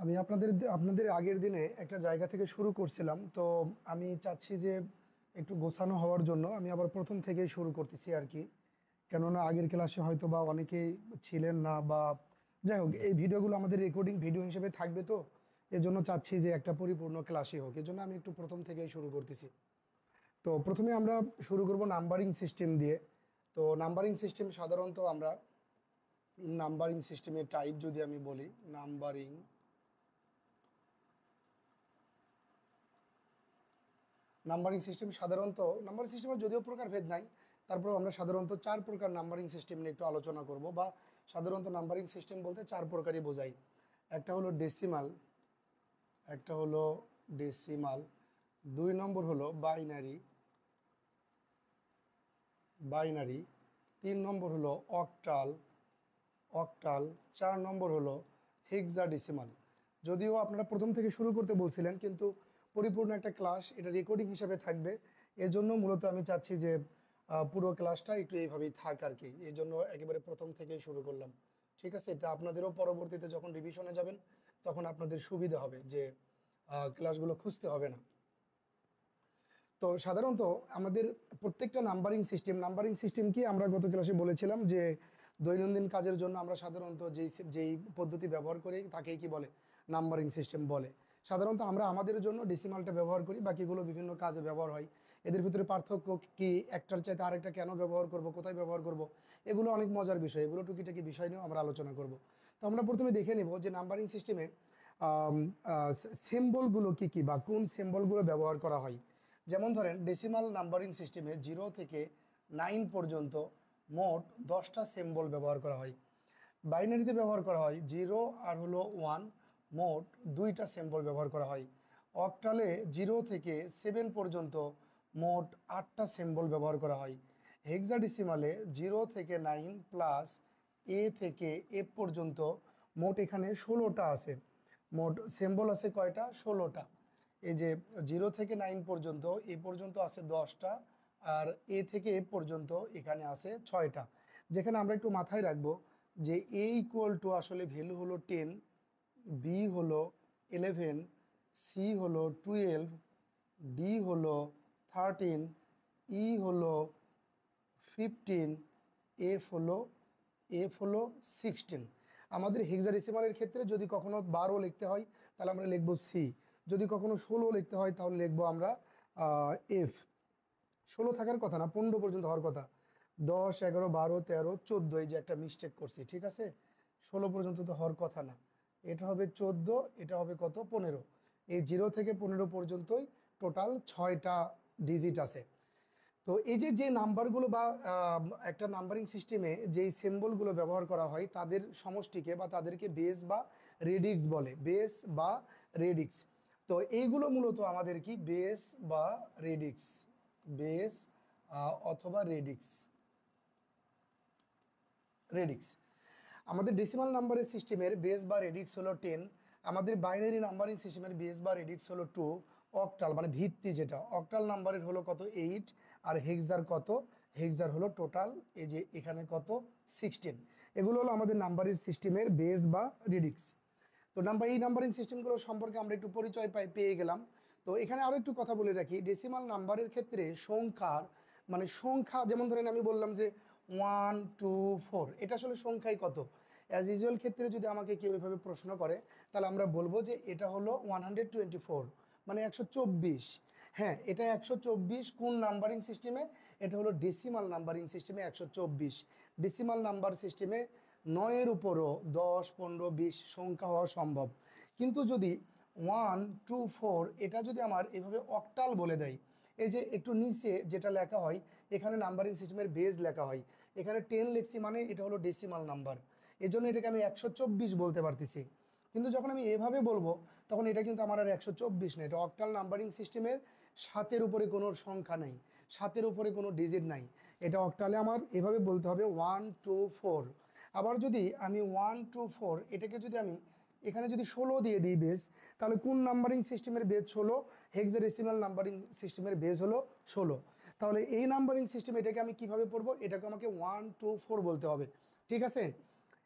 আমি আপনাদের আগের দিনে একটা জায়গা থেকে শুরু করছিলাম, তো আমি চাচ্ছি যে একটু গোছানো হওয়ার জন্য আমি আবার প্রথম থেকেই শুরু করতেছি আর কি। কেননা আগের ক্লাসে হয়তো বা অনেকেই ছিলেন না, বা যাই হোক, এই ভিডিওগুলো আমাদের রেকর্ডিং ভিডিও হিসেবে থাকবে, তো এজন্য চাচ্ছি যে একটা পরিপূর্ণ ক্লাসই হোক, এজন্য আমি একটু প্রথম থেকেই শুরু করতেছি। তো প্রথমে আমরা শুরু করব নাম্বারিং সিস্টেম দিয়ে। তো নাম্বারিং সিস্টেম সাধারণত আমরা নাম্বারিং সিস্টেমের টাইপ যদি আমি বলি, নাম্বারিং সিস্টেম সাধারণত নাম্বারিং সিস্টেমের যদিও প্রকারভেদ নাই, তারপর আমরা সাধারণত চার প্রকার নাম্বারিং সিস্টেম নিয়ে একটু আলোচনা করব, বা সাধারণত নাম্বারিং সিস্টেম বলতে চার প্রকারই বোঝাই। একটা হলো ডেসিমাল, একটা হলো ডেসিমাল, দুই নম্বর হলো বাইনারি, বাইনারি, তিন নম্বর হলো অক্টাল, অক্টাল, চার নম্বর হলো হেক্সাডেসিমাল। যদিও আপনারা প্রথম থেকে শুরু করতে বলছিলেন, কিন্তু পরিপূর্ণ একটা ক্লাস এটা রেকর্ডিং হিসাবে থাকবে, এজন্য মূলত আমি চাচ্ছি যে পুরো ক্লাসটা একটু এইভাবেই থাক আর কি। এই জন্য একেবারে প্রথম থেকেই শুরু করলাম। ঠিক আছে, এটা আপনাদেরও পরবর্তীতে যখন রিভিশনে যাবেন তখন আপনাদের সুবিধা হবে যে ক্লাসগুলো খুঁজতে হবে না। তো সাধারণত আমাদের প্রত্যেকটা নাম্বারিং সিস্টেম কি আমরা গত ক্লাসে বলেছিলাম যে দৈনন্দিন কাজের জন্য আমরা সাধারণত যেই পদ্ধতি ব্যবহার করি তাকেই কি বলে, নাম্বারিং সিস্টেম বলে। সাধারণত আমরা আমাদের জন্য ডেসিমালটা ব্যবহার করি, বাকিগুলো বিভিন্ন কাজে ব্যবহার হয়। এদের ভিতরে পার্থক্য কি, একটার চাইতে আরেকটা কেন ব্যবহার করব, কোথায় ব্যবহার করব, এগুলো অনেক মজার বিষয়, এগুলো টুকিটাকি বিষয় নিয়েও আমরা আলোচনা করব। তো আমরা প্রথমে দেখে নেব যে নাম্বারিং সিস্টেমে সিম্বলগুলো কি কি, বা কোন সিম্বলগুলো ব্যবহার করা হয়। যেমন ধরেন ডেসিমাল নাম্বারিং সিস্টেমে 0 থেকে 9 পর্যন্ত মোট 10টা সিম্বল ব্যবহার করা হয়। বাইনারিতে ব্যবহার করা হয় 0 আর হলো 1, মোট 2টা সিম্বল ব্যবহার করা হয়। অক্টালে 0 থেকে 7 পর্যন্ত মোট 8টা সিম্বল ব্যবহার করা হয়। হেক্সাডেসিমালে 0 থেকে 9 প্লাস এ থেকে এফ পর্যন্ত মোট এখানে 16টা আছে। মোট সিম্বল আছে কয়টা? 16টা। এই যে 0 থেকে 9 পর্যন্ত এ পর্যন্ত আছে 10টা, আর এ থেকে এ পর্যন্ত এখানে আছে 6টা। যেখানে আমরা একটু মাথায় রাখবো যে এ ইকুয়াল টু আসলে ভ্যালু হলো 10, বি হলো 11, সি হলো 12, ডি হলো 13, ই হলো 15, এফ হলো 16। আমাদের হেক্সাডেসিমালের ক্ষেত্রে যদি কখনো 12 লিখতে হয় তাহলে আমরা লিখবো সি, যদি কখনো 16 লিখতে হয় তাহলে লিখবো আমরা এফ। 16 থাকার কথা না, 15 পর্যন্ত হওয়ার কথা। 10, 11, 12, 13, 14, এই যে একটা মিস্টেক করছি, ঠিক আছে। 16 পর্যন্ত তো হওয়ার কথা না, এটা হবে 14, এটা হবে কত? 15। এই 0 থেকে 15 পর্যন্তই টোটাল 6টা ডিজিট আছে। তো এই যে যে নাম্বারগুলো বা একটা নাম্বারিং সিস্টেমে যেই সিম্বলগুলো ব্যবহার করা হয় তাদের সমষ্টিকে বা তাদেরকে বেস বা রেডিক্স বলে, বেস বা রেডিক্স। তো এইগুলো মূলত আমাদের কি বেস বা রেডিক্স, বেস অথবা রেডিক্স, রেডিক্স। আমাদের ডেসিমাল নাম্বারের সিস্টেমের বেস বা রেডিক্স হলো 10, আমাদের বাইনারি নাম্বারিং সিস্টেমের বেস বা রেডিক্স হলো 2, অক্টাল মানে ভিত্তি যেটা, অক্টাল নাম্বারের হলো কত? 8, আর হেক্সার কত? হেক্সার হলো টোটাল এই যে এখানে কত? 16। এগুলো হলো আমাদের নাম্বারিং সিস্টেমের বেস বা রেডিক্স। তো এই নাম্বারিং সিস্টেমগুলো সম্পর্কে আমরা একটু পরিচয় পেয়ে গেলাম। তো এখানে আরও একটু কথা বলে রাখি, ডেসিমাল নাম্বারের ক্ষেত্রে সংখ্যার মানে সংখ্যা, যেমন ধরেন আমি বললাম যে 1, 2, 4, এটা আসলে সংখ্যাই কত। অ্যাজ ইউজুয়াল ক্ষেত্রে যদি আমাকে কেউ এভাবে প্রশ্ন করে তাহলে আমরা বলবো যে এটা হলো 124, মানে 124। হ্যাঁ, এটা 124 কোন নাম্বারিং সিস্টেমে? এটা হলো ডেসিমাল নাম্বারিং সিস্টেমে 124। ডেসিমাল নাম্বার সিস্টেমে 9-এর উপরও 10, 15, 20 সংখ্যা হওয়া সম্ভব। কিন্তু যদি 1, 2, 4 এটা যদি আমার এভাবে অক্টাল বলে দেয়, এই যে একটু নিচে যেটা লেখা হয় এখানে নাম্বারিং সিস্টেমের বেজ লেখা হয়, এখানে 10 লিখছি মানে এটা হলো ডেসিমাল নাম্বার, এই জন্য এটাকে আমি 124 বলতে পারতেছি। কিন্তু যখন আমি এভাবে বলবো তখন এটা কিন্তু আমার আর 124 না, এটা অক্টাল নাম্বারিং সিস্টেমের 7-এর উপরে কোনো সংখ্যা নেই, 7-এর উপরে কোনো ডিজিট নাই, এটা অক্টালে আমার এভাবে বলতে হবে 1, 2, 4। আবার যদি আমি 1, 2, 4 এটাকে যদি আমি এখানে যদি 16 দিয়ে দিই বেস, তাহলে কোন নাম্বারিং সিস্টেমের বেস 16? হেক্সাডেসিমাল নাম্বারিং সিস্টেমের বেস হলো 16। তাহলে এই নাম্বারিং সিস্টেম এটাকে আমি কিভাবে পড়বো? এটাকে আমাকে 1, 2, 4 বলতে হবে, ঠিক আছে।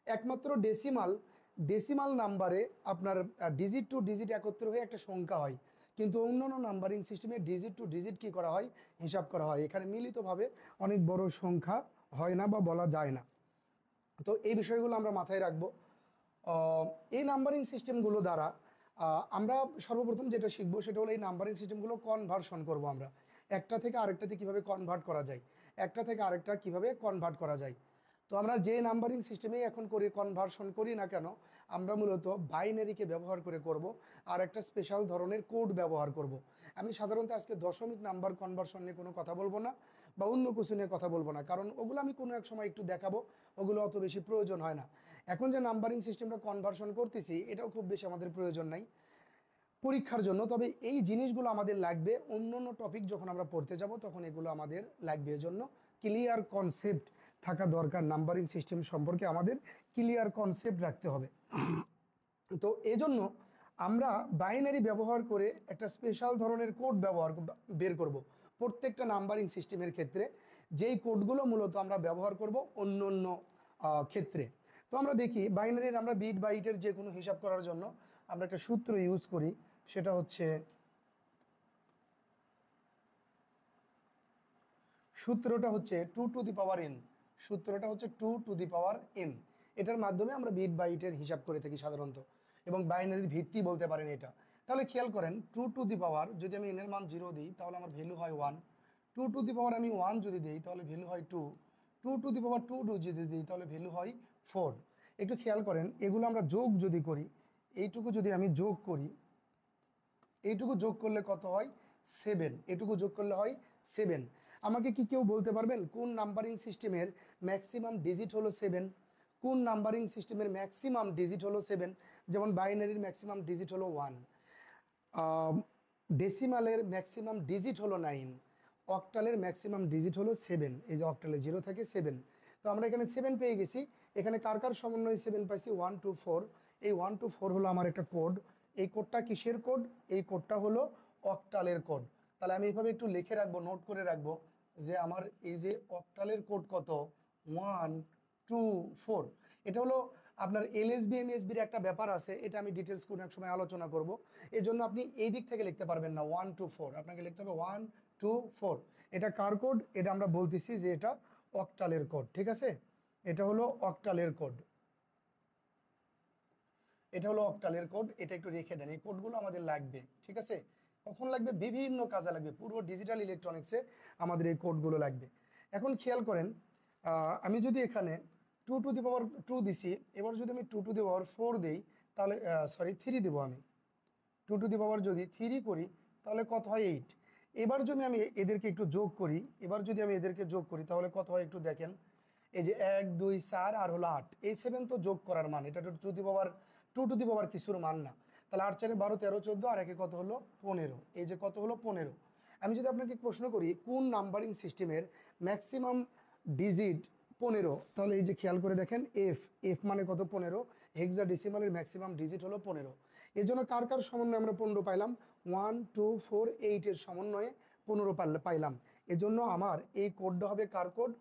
একমাত্র ডেসিমাল ডেসিমাল নাম্বারে আপনার ডিজিট টু ডিজিট একত্র হয়ে একটা সংখ্যা হয়, কিন্তু অন্যান্য নাম্বারিং সিস্টেমে ডিজিট টু ডিজিট কী করা হয়, হিসাব করা হয়। এখানে মিলিতভাবে অনেক বড় সংখ্যা হয় না বা বলা যায় না। তো এই বিষয়গুলো আমরা মাথায় রাখবো। এই নাম্বারিং সিস্টেমগুলো দ্বারা আমরা সর্বপ্রথম যেটা শিখবো সেটা হলো এই নাম্বারিং সিস্টেমগুলো কনভার্সন করব আমরা। একটা থেকে আরেকটাতে কীভাবে কনভার্ট করা যায়, একটা থেকে আরেকটা কীভাবে কনভার্ট করা যায়। তো আমরা যে নাম্বারিং সিস্টেমে এখন করি কনভার্সন করি না কেন, আমরা মূলত বাইনারিকে ব্যবহার করে করব, আর একটা স্পেশাল ধরনের কোড ব্যবহার করব। আমি সাধারণত আজকে দশমিক নাম্বার কনভার্সন নিয়ে কোনো কথা বলবো না, বা অন্য কিছু নিয়ে কথা বলবো না, কারণ ওগুলো আমি কোনো এক সময় একটু দেখাবো, ওগুলো অত বেশি প্রয়োজন হয় না। এখন যে নাম্বারিং সিস্টেমটা কনভার্সন করতেছি এটাও খুব বেশি আমাদের প্রয়োজন নাই পরীক্ষার জন্য, তবে এই জিনিসগুলো আমাদের লাগবে অন্য অন্য টপিক যখন আমরা পড়তে যাব তখন এগুলো আমাদের লাগবে। এজন্য ক্লিয়ার কনসেপ্ট থাকা দরকার, নাম্বারিং সিস্টেম সম্পর্কে আমাদের ক্লিয়ার কনসেপ্ট রাখতে হবে। তো এজন্য আমরা বাইনারি ব্যবহার করে একটা স্পেশাল ধরনের কোড বের করব প্রত্যেকটা নাম্বারিং সিস্টেমের ক্ষেত্রে, যেই কোডগুলো মূলত আমরা ব্যবহার করব অন্য অন্য ক্ষেত্রে। তো আমরা দেখি বাইনারির আমরা বিট বাইটের যে কোনো হিসাব করার জন্য আমরা একটা সূত্র ইউজ করি, সেটা হচ্ছে সূত্রটা হচ্ছে 2 টু দি পাওয়ার n। সূত্রটা হচ্ছে 2 টু দি পাওয়ার n। এটার মাধ্যমে আমরা বিট বাইটের হিসাব করে থাকি সাধারণত, এবং বাইনারির ভিত্তি বলতে পারেন এটা। তাহলে খেয়াল করেন 2 টু দি পাওয়ার যদি আমি n এর মান 0 দিই তাহলে আমার ভ্যালু হয় 1। 2 টু দি পাওয়ার আমি 1 যদি দিই তাহলে ভ্যালু হয় 2। 2 টু দি পাওয়ার 2 যদি দিই তাহলে ভ্যালু হয় 4। একটু খেয়াল করেন এগুলো আমরা যোগ যদি করি, এইটুকু যদি আমি যোগ করি, এইটুকু যোগ করলে কত হয় 7। এটুকু যোগ করলে হয় 7। আমাকে কি কেউ বলতে পারবেন কোন নাম্বারিং সিস্টেমের ম্যাক্সিমাম ডিজিট হলো 7? কোন নাম্বারিং সিস্টেমের ম্যাক্সিমাম ডিজিট হলো 7? যেমন বাইনারির ম্যাক্সিমাম ডিজিট হলো 1, ডেসিমালের ম্যাক্সিমাম ডিজিট হলো 9, অক্টালের ম্যাক্সিমাম ডিজিট হলো 7। এই যে অক্টালে 0 থেকে 7, তো আমরা এখানে 7 পেয়ে গেছি। এখানে কার কার সমন্বয়ে 7 পাইছি? 1 2 4। এই 1 2 4 হলো আমার একটা কোড। এই কোডটা কিসের কোড? এই কোডটা হলো অক্টালের কোড। তাহলে আমি এইভাবে একটু লিখে রাখবো, নোট করে রাখবো যে আমার এই যে অক্টালের কোড কত, 1 2 4। এটা হলো আপনার এলএসবি এমএসবির একটা ব্যাপার আছে, এটা আমি ডিটেলস কোনো এক সময় আলোচনা করব। এই জন্য আপনি এই দিক থেকে লিখতে পারবেন না 1 2 4, আপনাকে লিখতে হবে 1 2 4। এটা কার কোড? এটা আমরা বলতেছি যে এটা অক্টালের কোড, ঠিক আছে? এটা হলো অক্টালের কোড, এটা হলো অক্টালের কোড। এটা একটু রেখে দেন, এই কোডগুলো আমাদের লাগবে, ঠিক আছে? কখন লাগবে? বিভিন্ন কাজে লাগবে, পুরো ডিজিটাল ইলেকট্রনিক্সে আমাদের এই কোডগুলো লাগবে। এখন খেয়াল করেন আমি যদি এখানে 2 টু দি পাওয়ার 2 দিছি, এবার যদি আমি 2 টু দি পাওয়ার 4 দিই তাহলে সরি 3 দেবো আমি। 2 টু দি পাওয়ার যদি 3 করি তাহলে কত হয় 8। এবার যদি আমি এদেরকে একটু যোগ করি, এবার যদি আমি এদেরকে যোগ করি তাহলে কত হয় একটু দেখেন। এই যে 1 2 4 আর হলো 8, এই 7 তো যোগ করার মান, এটা to the power 2 to the পাওয়ার কিছুর মান না। তাহলে 8 4 12 13 14 আর একে কত হলো 15। এই যে কত হলো 15। আমি যদি আপনাকে প্রশ্ন করি কোন নাম্বারিং সিস্টেমের ম্যাক্সিমাম ডিজিট 15, তাহলে এই যে খেয়াল করে দেখেন এফ, এফ মানে কত 15। হেক্সাডেসিমালের ম্যাক্সিমাম ডিজিট হলো 15। এর জন্য কার কার সমন্বয়ে আমরা 15 পাইলাম? 1 2 4 8 এর সমন্বয়ে 15 পাইলাম। এজন্য আমার এই কোডটা হবে কার কোড?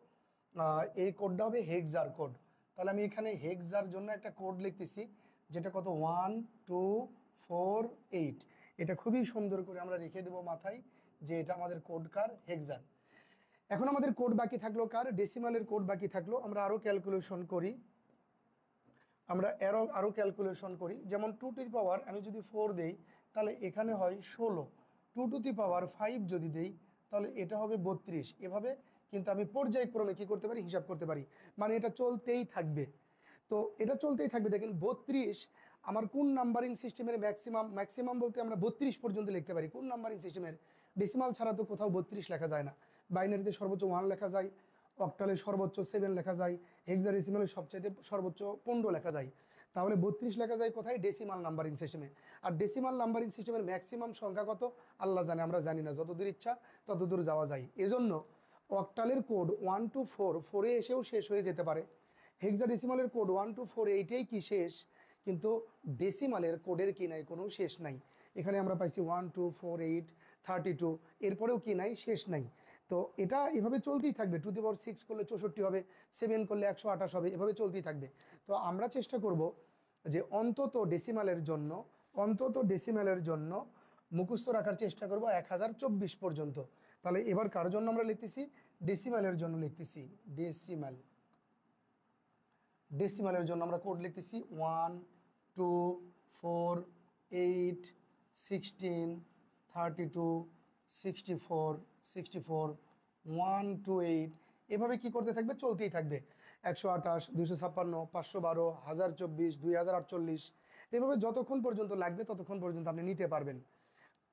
এই কোডটা হবে হেক্সার কোড। তাহলে আমি এখানে হেক্সার জন্য একটা কোড লিখতেছি, যেটা কত 1 2 4 8। এটা খুবই সুন্দর করে আমরা রেখে দেবো মাথায় যে এটা আমাদের কোড কার? হেক্সার। এখন আমাদের কোড বাকি থাকলো কার? ডেসিমালের কোড বাকি থাকলো। আমরা আরো ক্যালকুলেশন করি, আরো ক্যালকুলেশন করি। যেমন 2 টু দি পাওয়ার আমি যদি 4 দেই তাহলে এখানে হয় 16। 2 টু দি পাওয়ার 5 যদি দেই তাহলে এটা হবে 32। এভাবে কিন্তু আমি পর্যায়ক্রমে কি করতে পারি? হিসাব করতে পারি। মানে এটা চলতেই থাকবে। তো এটা চলতেই থাকবে। দেখেন 32 আমার কোন নাম্বারিং সিস্টেমের ম্যাক্সিমাম? ম্যাক্সিমাম বলতে আমরা 32 পর্যন্ত লিখতে পারি। কোন নাম্বারিং সিস্টেমের? ডেসিমাল ছাড়া তো কোথাও 32 লেখা যায় না। বাইনারিতে সর্বোচ্চ 1 লেখা যায়, অক্টালে সর্বোচ্চ 7 লেখা যায়, হেক্সাডেসিমালে সবচাইতে সর্বোচ্চ 15 লেখা যায়। তাহলে 32 লেখা যায় কোথায়? ডেসিমাল নাম্বারিং সিস্টেমে। আর ডেসিমাল নাম্বারিং সিস্টেমের ম্যাক্সিমাম সংখ্যা কত? আল্লাহ জানে, আমরা জানি না। যতদূর ইচ্ছা ততদূর যাওয়া যায়। এজন্য অক্টালের কোড 1 টু 4, 4-এ এসেও শেষ হয়ে যেতে পারে। হেক্সাডেসিমালের কোড 1 টু 4 এইটাই কি শেষ, কিন্তু ডেসিমালের কোডের কি নাই? কোনো শেষ নাই। এখানে আমরা পাইছি 1 2 4 8 32, এরপরেও কি নাই? শেষ নাই। তো এটা এভাবে চলতেই থাকবে। 2 দি পাওয়ার 6 করলে 64 হবে, 7 করলে 128 হবে, এভাবে চলতেই থাকবে। তো আমরা চেষ্টা করব যে অন্তত ডেসিমালের জন্য মুখস্থ রাখার চেষ্টা করব 1024 পর্যন্ত। তাহলে এবার কার জন্য আমরা লিখতেছি? ডেসিমালের জন্য লিখতেছি। ডেসিমালের জন্য আমরা কোড লিখতেছি 1 2 4 8 16 32 64 64 1 2 8 এভাবে কি করতে থাকবে? চলতেই থাকবে। 128 256 512 1024 2048 এভাবে যতক্ষণ পর্যন্ত লাগবে ততক্ষণ পর্যন্ত আপনি নিতে পারবেন।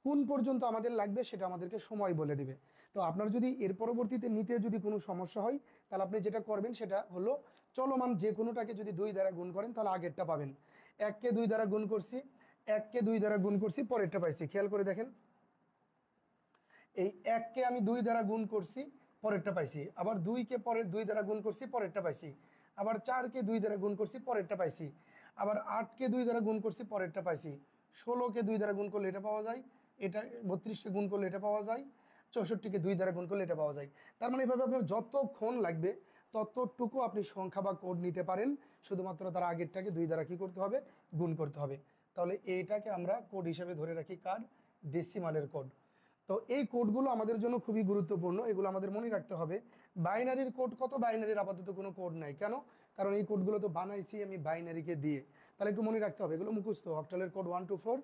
কোন পর্যন্ত আমাদের লাগবে সেটা আমাদেরকে সময় বলে দিবে। তো আপনার যদি এর পরবর্তীতে নিতে যদি কোনো সমস্যা হয়, তাহলে আপনি যেটা করবেন সেটা হলো চলমান যে কোনোটাকে যদি 2 দ্বারা গুণ করেন তাহলে আগেরটা পাবেন। 1কে 2 দ্বারা গুণ করছি, পরেরটা পাইছি। খেয়াল করে দেখেন, এই 1কে আমি 2 দ্বারা গুণ করছি, পরেরটা পাইছি। আবার 2কে পরের 2 দ্বারা গুণ করছি, পরেরটা পাইছি। আবার 4কে 2 দ্বারা গুণ করছি, পরেরটা পাইছি। আবার 8কে 2 দ্বারা গুণ করছি, পরেরটা পাইছি। 16কে 2 দ্বারা গুণ করলে এটা পাওয়া যায়, এটা 32কে গুণ করলে এটা পাওয়া যায়, 64কে 2 দ্বারা গুণ করলে এটা পাওয়া যায়। তার মানে এভাবে আপনার যতক্ষণ লাগবে ততটুকু আপনি সংখ্যা বা কোড নিতে পারেন, শুধুমাত্র তার আগেরটাকে 2 দ্বারা কি করতে হবে? গুণ করতে হবে। তাহলে এইটাকে আমরা কোড হিসেবে ধরে রাখি কার? ডেসিমালের কোড। তো এই কোডগুলো আমাদের জন্য খুবই গুরুত্বপূর্ণ, এগুলো আমাদের মনে রাখতে হবে। বাইনারির কোড কত? বাইনারির আপাতত কোনো কোড নাই। কেন? কারণ এই কোডগুলো তো বানাইছি আমি বাইনারিকে দিয়ে। তাহলে একটু মনে রাখতে হবে, এগুলো মুখস্থ। অক্টালের কোড 1 2 4,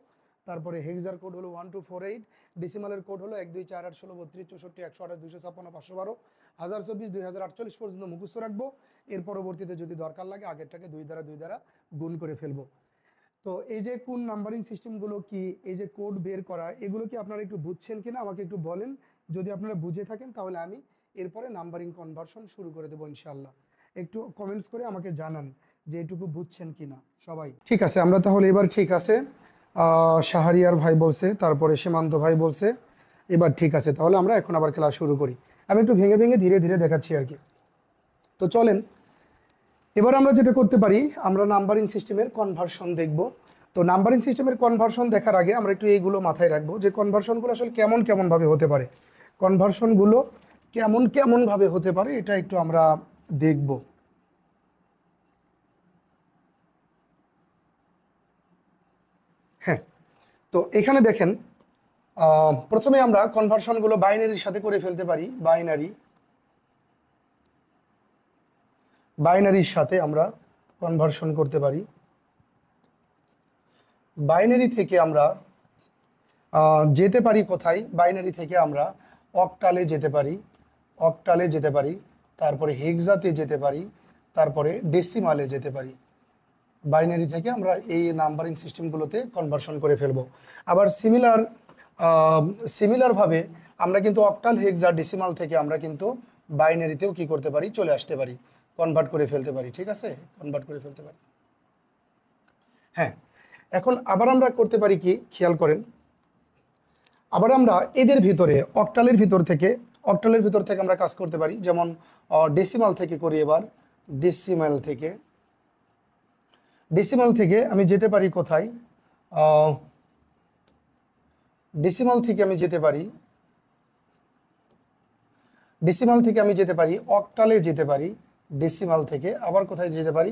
তারপরে হেক্সার কোড হলো 1 2 4 8, ডেসিমালের কোড হলো 1 2 4 8 16 32 64 128 256 512 1024 2048 পর্যন্ত মুখস্থ রাখবো। এর পরবর্তীতে যদি দরকার লাগে আগেরটাকে 2 দ্বারা গুণ করে ফেলবো। তো এই যে কোন নাম্বারিং সিস্টেমগুলো কি, এই যে কোড বের করা, এগুলো কি আপনারা একটু বুঝছেন কিনা আমাকে একটু বলেন। যদি আপনারা বুঝে থাকেন তাহলে আমি এরপরে নাম্বারিং কনভার্সন শুরু করে দেবো ইনশাল্লাহ। একটু কমেন্টস করে আমাকে জানান যে এটুকু বুঝছেন কিনা সবাই। ঠিক আছে, আমরা তাহলে এবার ঠিক আছে। শাহরিয়ার ভাই বলছে, তারপরে সীমান্ত ভাই বলছে এবার ঠিক আছে। তাহলে আমরা এখন আবার ক্লাস শুরু করি। আমি একটু ভেঙে ভেঙে ধীরে ধীরে দেখাচ্ছি আর কি। তো চলেন এবার আমরা যেটা করতে পারি, আমরা নাম্বারিং সিস্টেমের কনভার্সন দেখব। তো নাম্বারিং সিস্টেমের কনভার্সন দেখার আগে আমরা একটু এইগুলো মাথায় রাখবো যে কনভার্সনগুলো আসলে কেমন ভাবে হতে পারে। কনভার্সনগুলো কেমন ভাবে হতে পারে এটা একটু আমরা দেখব। হ্যাঁ, তো এখানে দেখেন, প্রথমে আমরা কনভার্সনগুলো বাইনারির সাথে করে ফেলতে পারি। বাইনারির সাথে আমরা কনভার্সন করতে পারি। বাইনারি থেকে আমরা যেতে পারি কোথায়? বাইনারি থেকে আমরা অক্টালে যেতে পারি, তারপরে হেক্সাতে যেতে পারি, তারপরে ডেসিমালে যেতে পারি। বাইনারি থেকে আমরা এই নাম্বারিং সিস্টেমগুলোতে কনভার্সন করে ফেলবো। আবার সিমিলারভাবে আমরা কিন্তু অক্টাল, হেক্সা, ডেসিমাল থেকে আমরা কিন্তু বাইনারিতেও কি করতে পারি? চলে আসতে পারি, কনভার্ট করে ফেলতে পারি। ঠিক আছে, কনভার্ট করে ফেলতে পারি। হ্যাঁ, এখন আবার আমরা করতে পারি কি, খেয়াল করেন, আবার আমরা এদের ভিতরে অক্টালের ভিতর থেকে আমরা কাজ করতে পারি। যেমন ডেসিমাল থেকে করি। এবার ডেসিমাল থেকে আমি যেতে পারি কোথায়? ডেসিমাল থেকে আমি যেতে পারি অক্টালে যেতে পারি। ডেসিমাল থেকে আবার কোথায় যেতে পারি?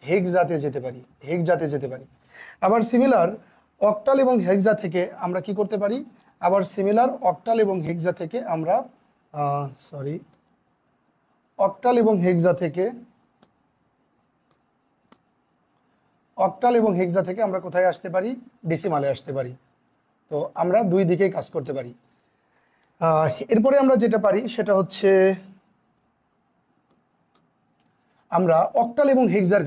হেক্সাতে যেতে পারি। আবার সিমিলার অক্টাল এবং হেক্সা থেকে আমরা কি করতে পারি? আবার সিমিলার অক্টাল এবং হেক্সা থেকে আমরা অক্টাল এবং হেক্সা থেকে আমরা কোথায় আসতে পারি? ডেসিমালে আসতে পারি। তো আমরা দুই দিকেই কাজ করতে পারি। এরপরে আমরা যেটা পারি সেটা হচ্ছে আমরা অক্টাল এবং হেক্সার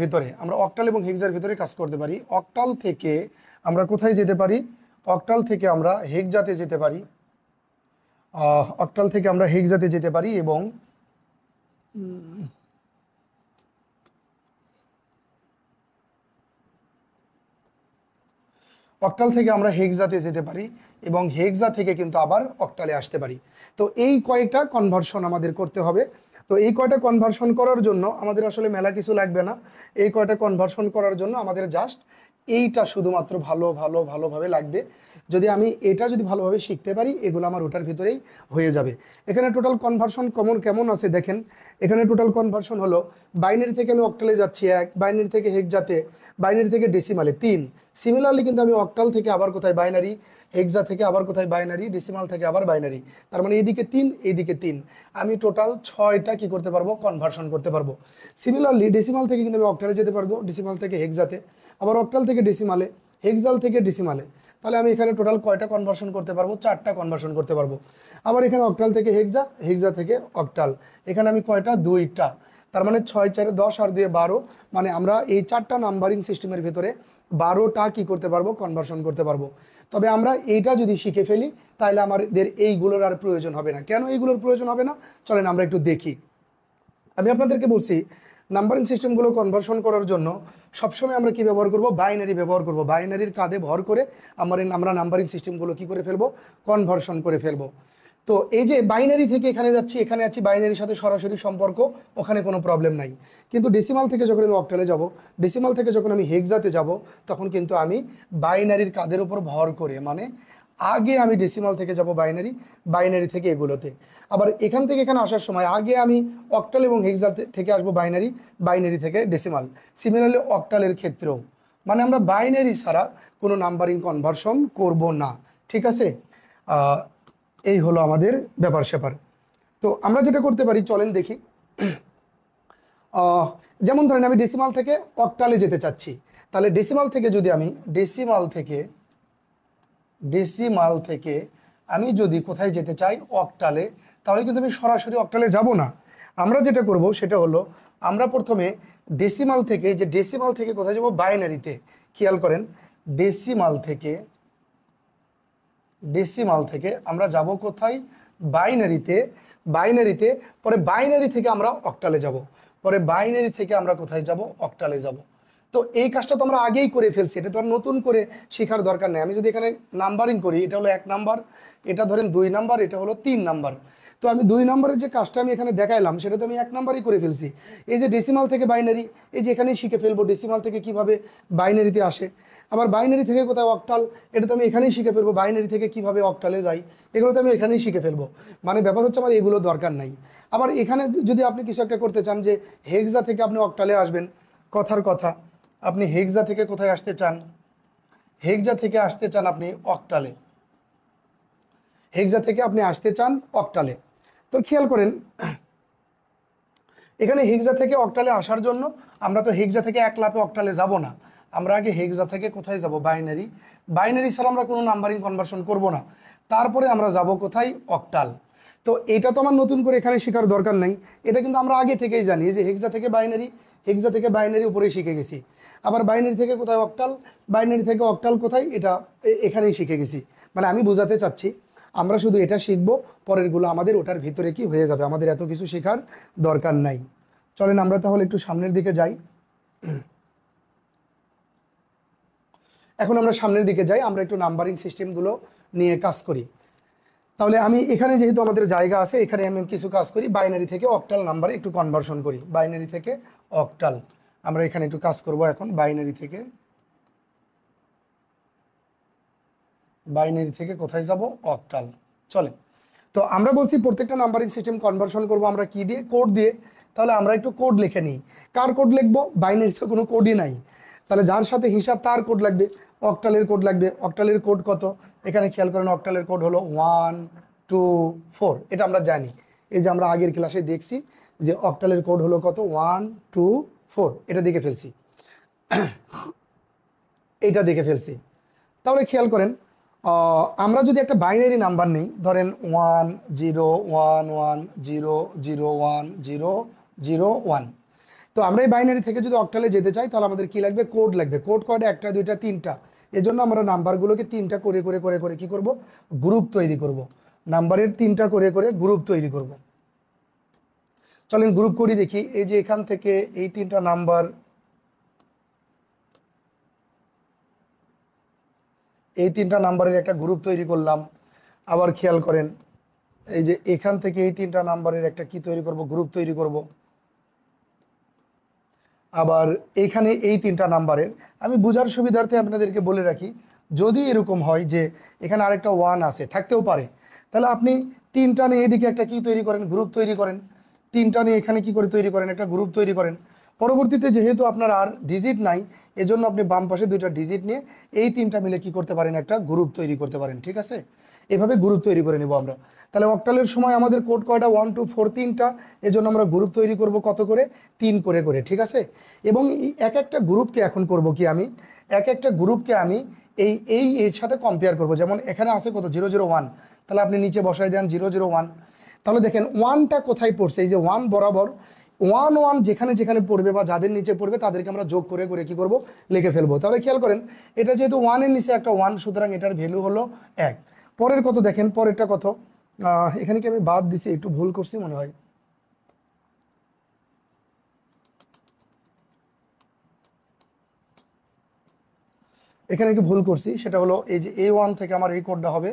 ভিতরে কাজ করতে পারি। অক্টাল থেকে আমরা কোথায় যেতে পারি? অক্টাল থেকে আমরা হেক্সাতে যেতে পারি। এবং অক্টাল থেকে আমরা হেক্সাতে যেতে পারি এবং হেক্সা থেকে কিন্তু আবার অক্টালে আসতে পারি। তো এই কয়েকটা কনভার্সন আমাদের করতে হবে। তো এই কয়টা কনভার্সন করার জন্য আমাদের আসলে মেলা কিছু লাগবে না। এই কয়টা কনভার্সন করার জন্য আমাদের জাস্ট এইটা শুধুমাত্র ভালোভাবে লাগবে। যদি আমি এটা যদি ভালোভাবে শিখতে পারি, এগুলো আমার ওটার ভিতরেই হয়ে যাবে। এখানে টোটাল কনভার্সন কেমন আছে দেখেন। এখানে টোটাল কনভার্সন হলো বাইনারি থেকে আমি অক্টালে যাচ্ছি 1, বাইনারি থেকে হেক্সাতে, বাইনারি থেকে ডেসিমালে 3। সিমিলারলি কিন্তু আমি অক্টাল থেকে আবার কোথায় বাইনারি, হেক্সা থেকে আবার কোথায় বাইনারি, ডেসিমাল থেকে আবার বাইনারি। তার মানে এইদিকে 3, এইদিকে 3, আমি টোটাল 6টা কি করতে পারবো, কনভার্সন করতে পারবো। সিমিলারলি ডেসিমাল থেকে কিন্তু আমি অক্টালে যেতে পারবো, ডেসিমাল থেকে হেক্সাতে, আবার অক্টাল থেকে ডেসিমালে, হেক্সাল থেকে ডেসিমালে। তাহলে আমি এখানে টোটাল কয়টা কনভার্সন করতে পারবো, 4টা কনভার্সন করতে পারবো। আবার এখানে অক্টাল থেকে হেক্সা, হেক্সা থেকে অক্টাল, এখানে আমি কয়টা, 2টা। তার মানে 6 4 10 আর 2 12, মানে আমরা এই 4টা নাম্বারিং সিস্টেমের ভিতরে 12টা কি করতে পারবো, কনভার্সন করতে পারবো। তবে আমরা এইটা যদি শিখে ফেলি তাহলে আমাদের এইগুলোর আর প্রয়োজন হবে না। কেন এইগুলোর প্রয়োজন হবে না, চলেন আমরা একটু দেখি। আমি আপনাদেরকে বলছি নাম্বারিং সিস্টেমগুলো কনভার্সন করার জন্য সবসময় আমরা কি ব্যবহার করব, বাইনারি ব্যবহার করব। বাইনারির কাঁধে ভর করে আমরা নাম্বারিং সিস্টেমগুলো কি করে ফেলবো, কনভার্সন করে ফেলবো। তো এই যে বাইনারি থেকে এখানে যাচ্ছি, এখানে আছি, বাইনারির সাথে সরাসরি সম্পর্ক, ওখানে কোনো প্রবলেম নাই। কিন্তু ডেসিমাল থেকে যখন আমি অক্টালে যাব, ডেসিমাল থেকে যখন আমি হেক্সাতে যাব, তখন কিন্তু আমি বাইনারির কাঁধের উপর ভর করে, মানে আগে আমি ডেসিমাল থেকে যাব বাইনারি, বাইনারি থেকে এগুলোতে। আবার এখান থেকে এখানে আসার সময় আগে আমি অক্টাল এবং হেক্সাল থেকে আসবো বাইনারি, বাইনারি থেকে ডেসিমাল। সিমিলারলি অক্টালের ক্ষেত্রেও, মানে আমরা বাইনারি ছাড়া কোনো নাম্বারিং কনভার্সন করব না। ঠিক আছে, এই হলো আমাদের ব্যাপার স্যাপার। তো আমরা যেটা করতে পারি, চলেন দেখি। যেমন ধরেন আমি ডেসিমাল থেকে অক্টালে যেতে চাচ্ছি, তাহলে ডেসিমাল থেকে যদি আমি ডেসিমাল থেকে আমি যদি কোথায় যেতে চাই, অক্টালে, তাহলে কিন্তু আমি সরাসরি অক্টালে যাব না। আমরা যেটা করব সেটা হলো, আমরা প্রথমে ডেসিমাল থেকে কোথায় যাব, বাইনারিতে। খেয়াল করেন, ডেসিমাল থেকে আমরা যাব কোথায়, বাইনারিতে। পরে বাইনারি থেকে আমরা অক্টালে যাব, পরে বাইনারি থেকে আমরা কোথায় যাব, অক্টালে যাব। তো এই কাজটা তো আমরা আগেই করে ফেলছি, এটা তো আর নতুন করে শেখার দরকার নেই। আমি যদি এখানে নাম্বারিং করি, এটা হলো 1 নাম্বার, এটা ধরেন 2 নাম্বার, এটা হলো 3 নাম্বার। তো আমি 2 নাম্বারের যে কাজটা আমি এখানে দেখাইলাম, সেটা তো আমি 1 নাম্বারই করে ফেলছি। এই যে ডেসিমাল থেকে বাইনারি, এই যে এখানেই শিখে ফেলবো ডেসিমাল থেকে কিভাবে বাইনারিতে আসে। আবার বাইনারি থেকে কোথায় অক্টাল, এটা তো আমি এখানেই শিখে ফেলবো। বাইনারি থেকে কিভাবে অক্টালে যাই, এগুলো তো আমি এখানেই শিখে ফেলবো। মানে ব্যাপার হচ্ছে আমার এগুলো দরকার নাই। আবার এখানে যদি আপনি কিছু একটা করতে চান, যে হেক্সা থেকে আপনি অক্টালে আসবেন, কথার কথা, আপনি হেক্সা থেকে কোথায় আসতে চান, হেক্সা থেকে আসতে চান আপনি অক্টালে, হেক্সা থেকে আপনি আসতে চান অক্টালে। তো খেয়াল করেন, এখানে হেক্সা থেকে অক্টালে আসার জন্য আমরা তো হেক্সা থেকে এক লাফে অক্টালে যাব না। আমরা আগে হেক্সা থেকে কোথায় যাব, বাইনারি ছাড়া আমরা কোনো নাম্বারিং কনভার্সন করব না। তারপরে আমরা যাব কোথায়, অক্টাল। তো এটা তো আমার নতুন করে এখানে শেখার দরকার নাই, এটা কিন্তু আমরা আগে থেকেই জানি যে হেক্সা থেকে বাইনারি উপরেই শিখে গেছি। আবার বাইনারি থেকে কোথায় অক্টাল, বাইনারি থেকে অক্টাল কোথায়, এটা এখানেই শিখে গেছি। মানে আমি বোঝাতে চাচ্ছি, আমরা শুধু এটা শিখবো, পরেরগুলো আমাদের ওটার ভিতরে কি হয়ে যাবে, আমাদের এত কিছু শেখার দরকার নাই। চলেন আমরা তাহলে একটু সামনের দিকে যাই। এখন আমরা সামনের দিকে যাই, আমরা একটু নাম্বারিং সিস্টেমগুলো নিয়ে কাজ করি। তাহলে আমি এখানে যেহেতু আমাদের জায়গা আছে, এখানে আমি কিছু কাজ করি, বাইনারি থেকে অক্টাল নাম্বারে একটু কনভার্সন করি। বাইনারি থেকে অক্টাল আমরা এখানে একটু কাজ করব এখন। বাইনারি থেকে কোথায় যাব, অক্টাল। চলে, তো আমরা বলছি প্রত্যেকটা নাম্বারিং সিস্টেম কনভার্সন করব আমরা কি দিয়ে, কোড দিয়ে। তাহলে আমরা একটু কোড লিখে নিই। কার কোড লিখবো, বাইনারিতে কোনো কোডই নাই, তাহলে যার সাথে হিসাব তার কোড লাগবে। অক্টালের কোড লাগবে, অক্টালের কোড কত, এখানে খেয়াল করেন, অক্টালের কোড হলো 1 2 4। এটা আমরা জানি, এই যে আমরা আগের ক্লাসে দেখছি যে অক্টালের কোড হলো কত, 1 2 4, এটা দেখে ফেলছি, এইটা দেখে ফেলছি। তাহলে খেয়াল করেন, আমরা যদি একটা বাইনারি নাম্বার নিই, ধরেন 1 0 1 1 0 0 1 0 0 1। তো আমরা এই বাইনারি থেকে যদি অক্টালে যেতে চাই, তাহলে আমাদের কি লাগবে, কোড লাগবে। কোড কয়টা, 1টা 2টা 3টা। এজন্য আমরা নাম্বারগুলোকে 3টা করে করে করে করে কি করব, গ্রুপ তৈরি করব। নাম্বারের 3টা করে করে গ্রুপ তৈরি করব। চলেন গ্রুপ করি দেখি। এই যে এখান থেকে এই 3টা নাম্বার, এই 3টা নাম্বারের একটা গ্রুপ তৈরি করলাম। আবার খেয়াল করেন, এই যে এখান থেকে এই 3টা নাম্বারের একটা কি তৈরি করব, গ্রুপ তৈরি করব। আবার এখানে এই তিনটা নাম্বারের, আমি বোঝার সুবিধার্থে আপনাদেরকে বলে রাখি, যদি এরকম হয় যে এখানে আরেকটা 1 আছে, থাকতেও পারে, তাহলে আপনি তিনটা নিয়ে এদিকে একটা কি তৈরি করেন, গ্রুপ তৈরি করেন। তিনটা নিয়ে এখানে কি করে তৈরি করেন, একটা গ্রুপ তৈরি করেন। পরবর্তীতে যেহেতু আপনার আর ডিজিট নাই, এজন্য আপনি বাম পাশে দুইটা ডিজিট নিয়ে এই তিনটা মিলে কি করতে পারেন, একটা গ্রুপ তৈরি করতে পারেন। ঠিক আছে, এভাবে গ্রুপ তৈরি করে নেব আমরা। তাহলে অক্টালের সময় আমাদের কোড কয়টা, 1 2 4 তিনটা, এজন্য আমরা গ্রুপ তৈরি করব কত করে, 3 করে করে। ঠিক আছে, এবং এক একটা গ্রুপকে এখন করব কি, আমি এক একটা গ্রুপকে আমি এর সাথে কম্পেয়ার করব। যেমন এখানে আছে কত, 001, তাহলে আপনি নিচে বসাই দেন 001। তাহলে দেখেন ওয়ানটা কোথায় পড়ছে, এই যে 1 বরাবর 1 1 যেখানে যেখানে পড়বে বা যাদের নিচে পড়বে তাদেরকে আমরা যোগ করে করে কি করব, লিখে ফেলবো। তাহলে খেয়াল করেন, এটা যেহেতু 1 এর নিচে একটা 1, সুতরাং এটার ভ্যালু হলো 1। পরের কত দেখেন, পরেরটা কত, এখানে কি আমি বাদ দিছি, একটু ভুল করছি মনে হয়। এখানে একটু ভুল করছি, সেটা হলো এই যে A1 থেকে আমার এই কোডটা হবে,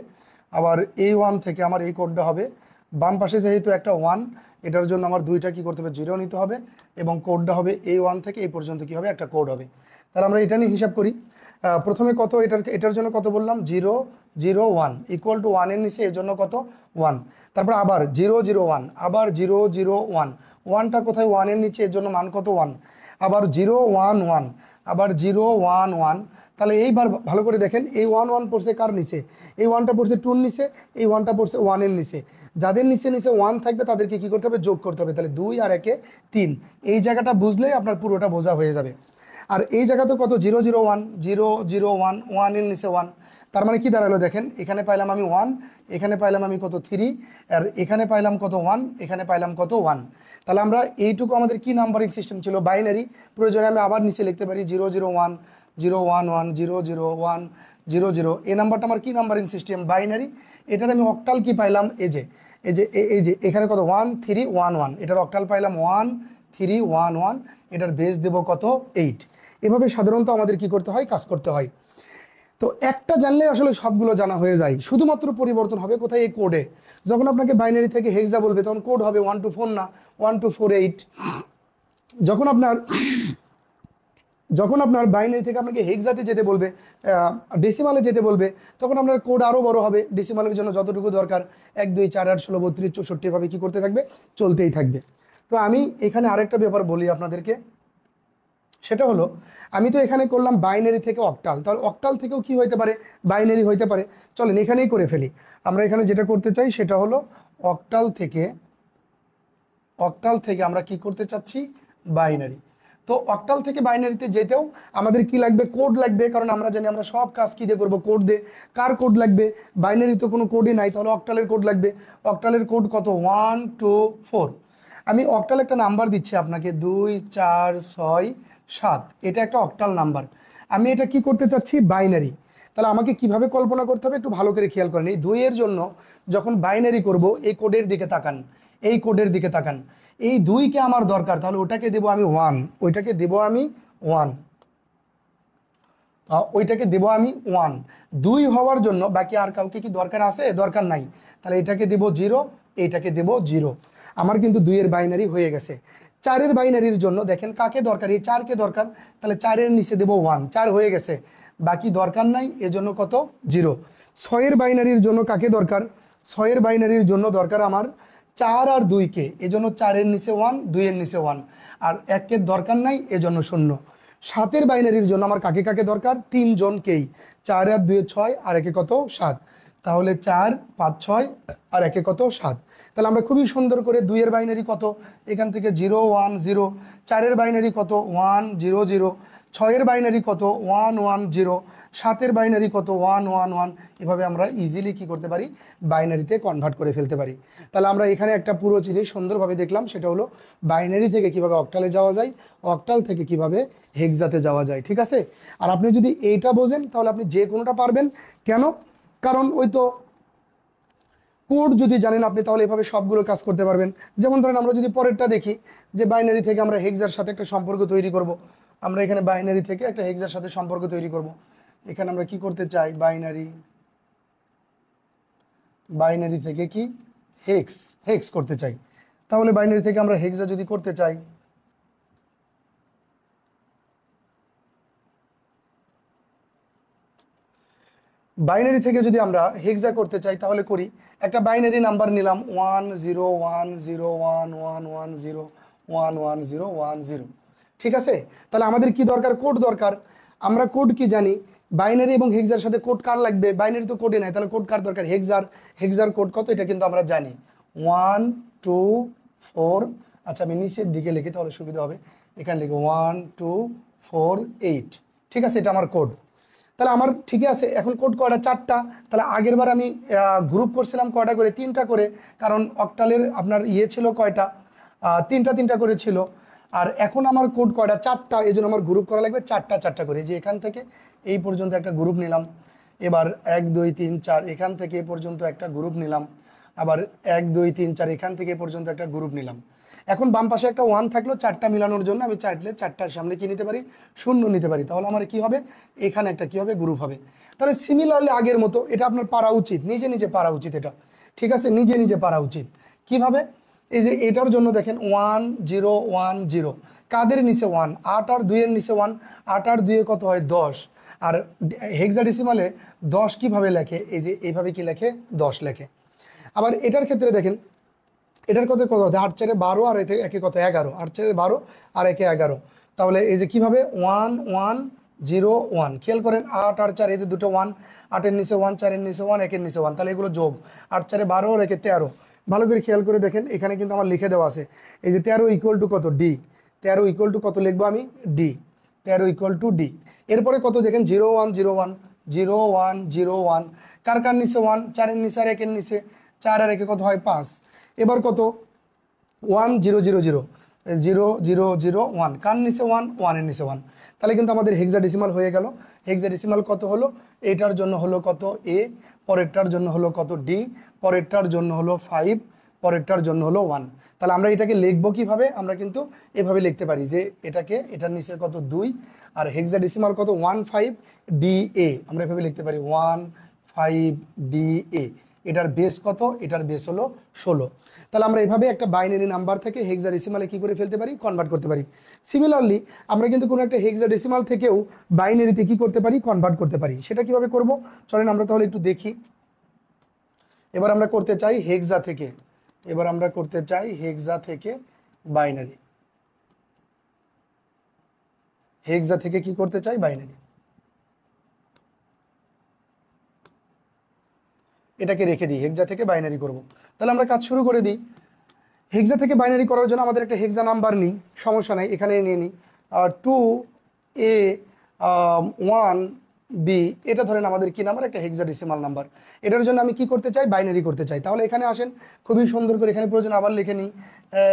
আবার A1 থেকে আমার এই কোডটা হবে। বাম পাশে যেহেতু একটা 1, এটার জন্য আমার দুইটা কি করতে হবে, 0 নিতে হবে, এবং কোডটা হবে A1 থেকে এই পর্যন্ত কি হবে, একটা কোড হবে। তাহলে আমরা এটা নিয়ে হিসাব করি। প্রথমে কত, এটার জন্য কত বললাম, 0 0 1 ইকুয়াল টু 1 এর নিচে এর জন্য কত, 1। তারপর আবার 0 0 1, আবার 0 0 1, 1টা কোথায়, 1 এর নিচে, এর জন্য মান কত, 1। আবার 0 1 1, আবার 0 1 1। তাহলে এইবার ভালো করে দেখেন, এই 1 1 পড়ছে কার নিচে, এই 1টা পড়ছে 2 এর নিচে, এই 1টা পড়ছে 1 এর নিচে। যাদের নিচে নিচে 1 থাকবে তাদেরকে কি করতে হবে, যোগ করতে হবে। তাহলে 2 আর 1 3, এই জায়গাটা বুঝলেই আপনার পুরোটা বোঝা হয়ে যাবে। আর এই জায়গা তো কত, 0 0 1 0 0 1, 1 এর নিচে 1। তার মানে কি দাঁড়ালো দেখেন, এখানে পাইলাম আমি 1, এখানে পাইলাম আমি কত 3, আর এখানে পাইলাম কত 1, এখানে পাইলাম কত 1। তাহলে আমরা এইটুকু আমাদের কি নাম্বারিং সিস্টেম ছিল, বাইনারি। প্রয়োজনে আমি আবার নিচে লিখতে পারি 0 0 1 0 1 1 0 0 1 0 0। এই নাম্বারটা আমার কি নাম্বারিং সিস্টেম, বাইনারি। এটার আমি অক্টাল কি পাইলাম, এই যে এখানে কত 1 3 1 1, এটার অক্টাল পাইলাম 1 3 1 1, এটার বেস দেব কত 8। এভাবে সাধারণত আমাদের কি করতে হয়, কাজ করতে হয়। তো একটা জানলে আসলে সবগুলো জানা হয়ে যায়, শুধুমাত্র পরিবর্তন হবে কোথায়, এই কোডে। যখন আপনাকে বাইনারি থেকে হেক্সা বলবে তখন কোড হবে 1 2 4 না, 1 2 4 8। যখন আপনার যখন আপনার বাইনারি থেকে আপনাকে হেক্সাতে যেতে বলবে, ডেসিমালে যেতে বলবে, তখন আপনার কোড আরও বড় হবে। ডেসিমালের জন্য যতটুকু দরকার 1 2 4 8 16 32 64 এভাবে কি করতে থাকবে, চলতেই থাকবে। তো আমি এখানে আরেকটা ব্যাপার বলি আপনাদেরকে, সেটা হলো, আমি তো এখানে করলাম বাইনারি থেকে অক্টাল, তাহলে অক্টাল থেকেও কি হইতে পারে, বাইনারি হইতে পারে। চলেন এখানেই করে ফেলি। আমরা এখানে যেটা করতে চাই সেটা হলো অক্টাল থেকে আমরা কি করতে চাচ্ছি, বাইনারি। তো অক্টাল থেকে বাইনারিতে যেতেও আমাদের কি লাগবে, কোড লাগবে। কারণ আমরা জানি আমরা সব কাজ কি দিয়ে করবো, কোড দিয়ে। কার কোড লাগবে, বাইনারি তো কোনো কোডই নাই, তাহলে অক্টালের কোড লাগবে। অক্টালের কোড কত, 1 2 4। আমি অক্টাল একটা নাম্বার দিচ্ছি আপনাকে, 2 4 6 7, এটা একটা অক্টাল নাম্বার। আমি এটা কি করতে চাচ্ছি, বাইনারি। তাহলে আমাকে কিভাবে কল্পনা করতে হবে, একটু ভালো করে খেয়াল করেন। এই 2 এর জন্য যখন বাইনারি করব, এই কোডের দিকে তাকান, এই কোডের দিকে তাকান। এই 2কে আমার দরকার, তাহলে ওটাকে দেবো আমি 1, ওইটাকে দেবো আমি 1, ওইটাকে দেবো আমি 1। 2 হওয়ার জন্য বাকি আর কাউকে কি দরকার আছে, দরকার নাই। তাহলে এটাকে দেবো 0, এইটাকে দেবো 0। আমার কিন্তু 2 এর বাইনারি হয়ে গেছে। 4 এর বাইনারির জন্য দেখেন কাকে দরকার, এই 4 কে দরকার, তাহলে 4 এর নিচে দেবো 1, 4 হয়ে গেছে, বাকি দরকার নাই, এজন্য কত 0। 6 এর বাইনারির জন্য কাকে দরকার, 6 এর বাইনারির জন্য দরকার আমার 4 আর 2 কে, এজন্য 4 এর নিচে 1, 2 এর নিচে 1, আর 1 কে দরকার নাই, এজন্য 0। 7 এর বাইনারির জন্য আমার কাকে কাকে দরকার, 3 জনকেই, 4 আর 2 6, আর একে কত 7। তাহলে 4 5 6, আর একে কত 7। তাহলে আমরা খুবই সুন্দর করে 2 এর বাইনারি কত, এখান থেকে 0 1 0, 4 এর বাইনারি কত 1 0 0, 6 এর বাইনারি কত 1 1 0, 7 এর বাইনারি কত 1 1 1। এভাবে আমরা ইজিলি কি করতে পারি, বাইনারিতে কনভার্ট করে ফেলতে পারি। তাহলে আমরা এখানে একটা পুরো জিনিস সুন্দরভাবে দেখলাম, সেটা হলো বাইনারি থেকে কিভাবে অক্টালে যাওয়া যায়, অক্টাল থেকে কিভাবে হেক্সাতে যাওয়া যায়। ঠিক আছে, আর আপনি যদি এইটা বোঝেন তাহলে আপনি যে কোনোটা পারবেন। কেন, কারণ ওই তো কোড যদি জানেন আপনি, তাহলে এভাবে সবগুলো কাজ করতে পারবেন। যেমন ধরেন আমরা যদি পরেরটা দেখি, যে বাইনারি থেকে আমরা হেক্সার সাথে একটা সম্পর্ক তৈরি করব। আমরা এখানে বাইনারি থেকে একটা হেক্সার সাথে সম্পর্ক তৈরি করব। এখানে আমরা কি করতে চাই, বাইনারি থেকে কি হেক্স করতে চাই। তাহলে বাইনারি থেকে আমরা হেক্সা যদি করতে চাই, বাইনারি থেকে যদি আমরা হেক্সা করতে চাই তাহলে করি। একটা বাইনারি নাম্বার নিলাম 101011101101110, ঠিক আছে। তাহলে আমাদের কি দরকার? কোড দরকার। আমরা কোড কি জানি? বাইনারি এবং হেক্সার সাথে কোড কার লাগবে? বাইনারি তো কোডে নাই, তাহলে কোড কার দরকার? হেক্সার। হেক্সার কোড কত এটা কিন্তু আমরা জানি, 124। আচ্ছা আমি নিচের দিকে লিখি তাহলে সুবিধা হবে, এখানে লিখি 1248, ঠিক আছে, এটা আমার কোড। তাহলে আমার ঠিকই আছে। এখন কোড কয়টা? 4টা। তাহলে আগের বার আমি গ্রুপ করছিলাম কয়টা করে? 3টা করে, কারণ অক্টালের আপনার ইয়ে ছিল কয়টা? 3টা করে ছিল। আর এখন আমার কোড কয়টা? 4টা, এই জন্য আমার গ্রুপ করা লাগবে 4টা করে। যে এখান থেকে এই পর্যন্ত একটা গ্রুপ নিলাম, এবার 1 2 3 4 এখান থেকে এ পর্যন্ত একটা গ্রুপ নিলাম, আবার 1 2 3 4 এখান থেকে এ পর্যন্ত একটা গ্রুপ নিলাম। এখন বাম পাশে একটা 1 থাকলো, 4টা মিলানোর জন্য আমি চাইলে 4টার সামনে কি নিতে পারি? 0 নিতে পারি। তাহলে আমার কি হবে? এখানে একটা কি হবে? গ্রুপ হবে। তাহলে সিমিলারলি আগের মতো এটা আপনার পারা উচিত, নিজে নিজে পারা উচিত এটা, ঠিক আছে, নিজে নিজে পারা উচিত। কিভাবে? এই যে এটার জন্য দেখেন 1 0 1 0, কাদের নিচে 1? 8 আর 2 এর নিচে 1, 8 আর 2 কত হয়? 10। আর হেক্সাডেসিমালে 10 কিভাবে লেখে? এই যে এইভাবে কি লেখে? 10 লেখে। আবার এটার ক্ষেত্রে দেখেন, এটার কত কত হচ্ছে? 8 4 12 আর একে কত? 11। 8 4 12 আর একে 11। তাহলে এই যে কিভাবে 1 1 0 1, খেয়াল করেন 8 আর 4 এদের দুটো 1, 8 এর নিচে 1, 4 এর নিচে 1, একের নিচে 1, তাহলে এগুলো যোগ। 8 4 12 আর একে 13। ভালো করে খেয়াল করে দেখেন, এখানে কিন্তু আমার লিখে দেওয়া আছে এই যে 13 ইকুয়াল টু কত? ডি। 13 ইকুয়াল টু কত লিখবো আমি? ডি। 13 equal to D. এরপরে কত দেখেন? 0 1 0 1 0 1 0 1, কার কার নিচে 1? 4 এর নিচে আর একের নিচে, 4 আর একে কত হয়? 5। এবার কত? 1 0 0 0 0 0 0 1, কার নিচে 1? 1 এর নিচে 1। তাহলে কিন্তু আমাদের হেক্সাডেসিমাল হয়ে গেল। হেক্সাডেসিমাল কত হলো? এটার জন্য হলো কত? এ, পরেরটার জন্য হলো কত? ডি, পরেরটার জন্য হলো 5, পরেরটার জন্য হলো 1। তাহলে আমরা এটাকে লিখবো কিভাবে? আমরা কিন্তু এভাবে লিখতে পারি যে এটাকে, এটার নিচে কত? 2, আর হেক্সাডেসিমাল কত? 1 5 ডি এ, আমরা এভাবে লিখতে পারি 1 5 ডি এ। এটার বেস কত? এটার বেস হলো 16। তাহলে আমরা এভাবে একটা বাইনারি নাম্বার থেকে হেক্সাডেসিমালে কি করে ফেলতে পারি? কনভার্ট করতে পারি। সিমিলারলি আমরা কিন্তু কোনো একটা হেক্সাডেসিমাল থেকেও বাইনারিতে কি করতে পারি? কনভার্ট করতে পারি। সেটা কিভাবে করব? চলেন আমরা তাহলে একটু দেখি। এবার আমরা করতে চাই হেক্সা থেকে, এবার আমরা করতে চাই হেক্সা থেকে বাইনারি। হেক্সা থেকে কি করতে চাই? বাইনারি। এটাকে রেখে দিই, হেক্সা থেকে বাইনারি করব। তাহলে আমরা কাজ শুরু করে দিই। হেক্সা থেকে বাইনারি করার জন্য আমাদের একটা হেক্সা নাম্বার নিই, সমস্যা নাই, এখানে নিয়ে নিই 2 a 1 b। এটা ধরেন আমাদের কি নাম্বার? একটা হেক্সাডেসিমাল নাম্বার। এটার জন্য আমি কি করতে চাই? বাইনারি করতে চাই। তাহলে এখানে আসেন, খুবই সুন্দর করে এখানে প্রয়োজন আবার লিখে নিই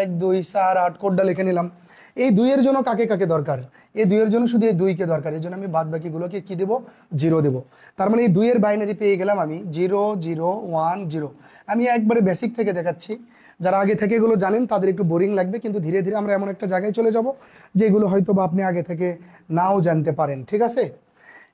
1 2 4 8, কোডটা লিখে নিলাম। এই 2 এর জন্য কাকে কাকে দরকার? এই 2 এর জন্য শুধু এই 2 কে দরকার, এই জন্য আমি বাদ বাকিগুলোকে কি দেবো? 0 দেবো। তার মানে এই 2 এর বাইনারি পেয়ে গেলাম আমি 0 0 1 0। আমি একবারে বেসিক থেকে দেখাচ্ছি, যারা আগে থেকে এগুলো জানেন তাদের একটু বোরিং লাগবে, কিন্তু ধীরে ধীরে আমরা এমন একটা জায়গায় চলে যাব যেগুলো হয়তো বা আপনি আগে থেকে নাও জানতে পারেন, ঠিক আছে।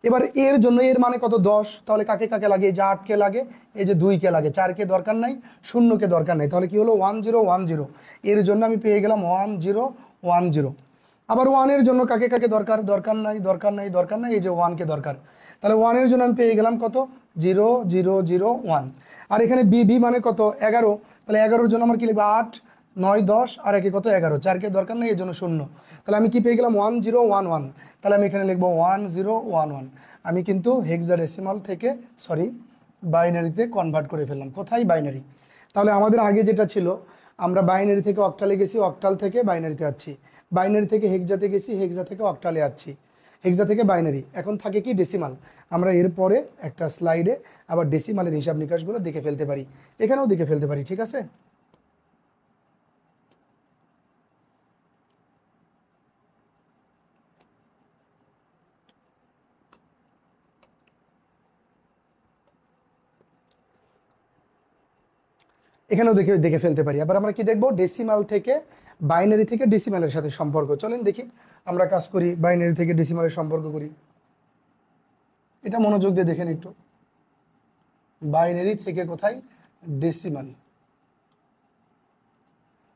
এবার এর জন্য, এর মানে কত? 10। তাহলে কাকে কাকে লাগে? এই যে 8 কে লাগে, এই যে 2 কে লাগে, 4 কে দরকার নাই, 0 কে দরকার নাই। তাহলে কি হলো? 1 0 1 0। এর জন্য আমি পেয়ে গেলাম 1 0 1 0। আবার 1 এর জন্য কাকে কাকে দরকার? দরকার নাই, দরকার নাই, দরকার নাই, এই যে 1 কে দরকার। তাহলে 1 এর জন্য আমি পেয়ে গেলাম কত? 0 0 0 1। আর এখানে বি, বি মানে কত? 11। তাহলে 11-এর জন্য আমার কি লিখবো? 8 9 10 আর একে কত? 11। 4 কে দরকার নেই, এই জন্য 0। তাহলে আমি কি পেয়ে গেলাম? 1 0 1 1। তাহলে আমি এখানে লিখবো 1 0 1 1। আমি কিন্তু হেক্সাডেসিমাল থেকে, সরি, বাইনারিতে কনভার্ট করে ফেললাম। কোথায়? বাইনারি। তাহলে আমাদের আগে যেটা ছিল, আমরা বাইনারি থেকে অক্টালে গেছি, অক্টাল থেকে বাইনারিতে আসছি, বাইনারি থেকে হেক্সাতে গেছি, হেক্সা থেকে অক্টালে আসছি, হেক্সা থেকে বাইনারি। এখন থাকে কি? ডেসিমাল। আমরা এরপরে একটা স্লাইডে আবার ডেসিমালের হিসাব নিকাশগুলো দেখে ফেলতে পারি, এখানেও দেখে ফেলতে পারি, ঠিক আছে। এখানেও দেখে দেখে ফেলতে পারি। আবার আমরা কি দেখবো? ডেসিমাল থেকে, বাইনারি থেকে ডেসিমালের সাথে সম্পর্ক। চলেন দেখি, আমরা কাজ করি, বাইনারি থেকে ডেসিমালের সম্পর্ক করি। এটা মনোযোগ দিয়ে দেখেন একটু। বাইনারি থেকে কোথায়? ডেসিমাল।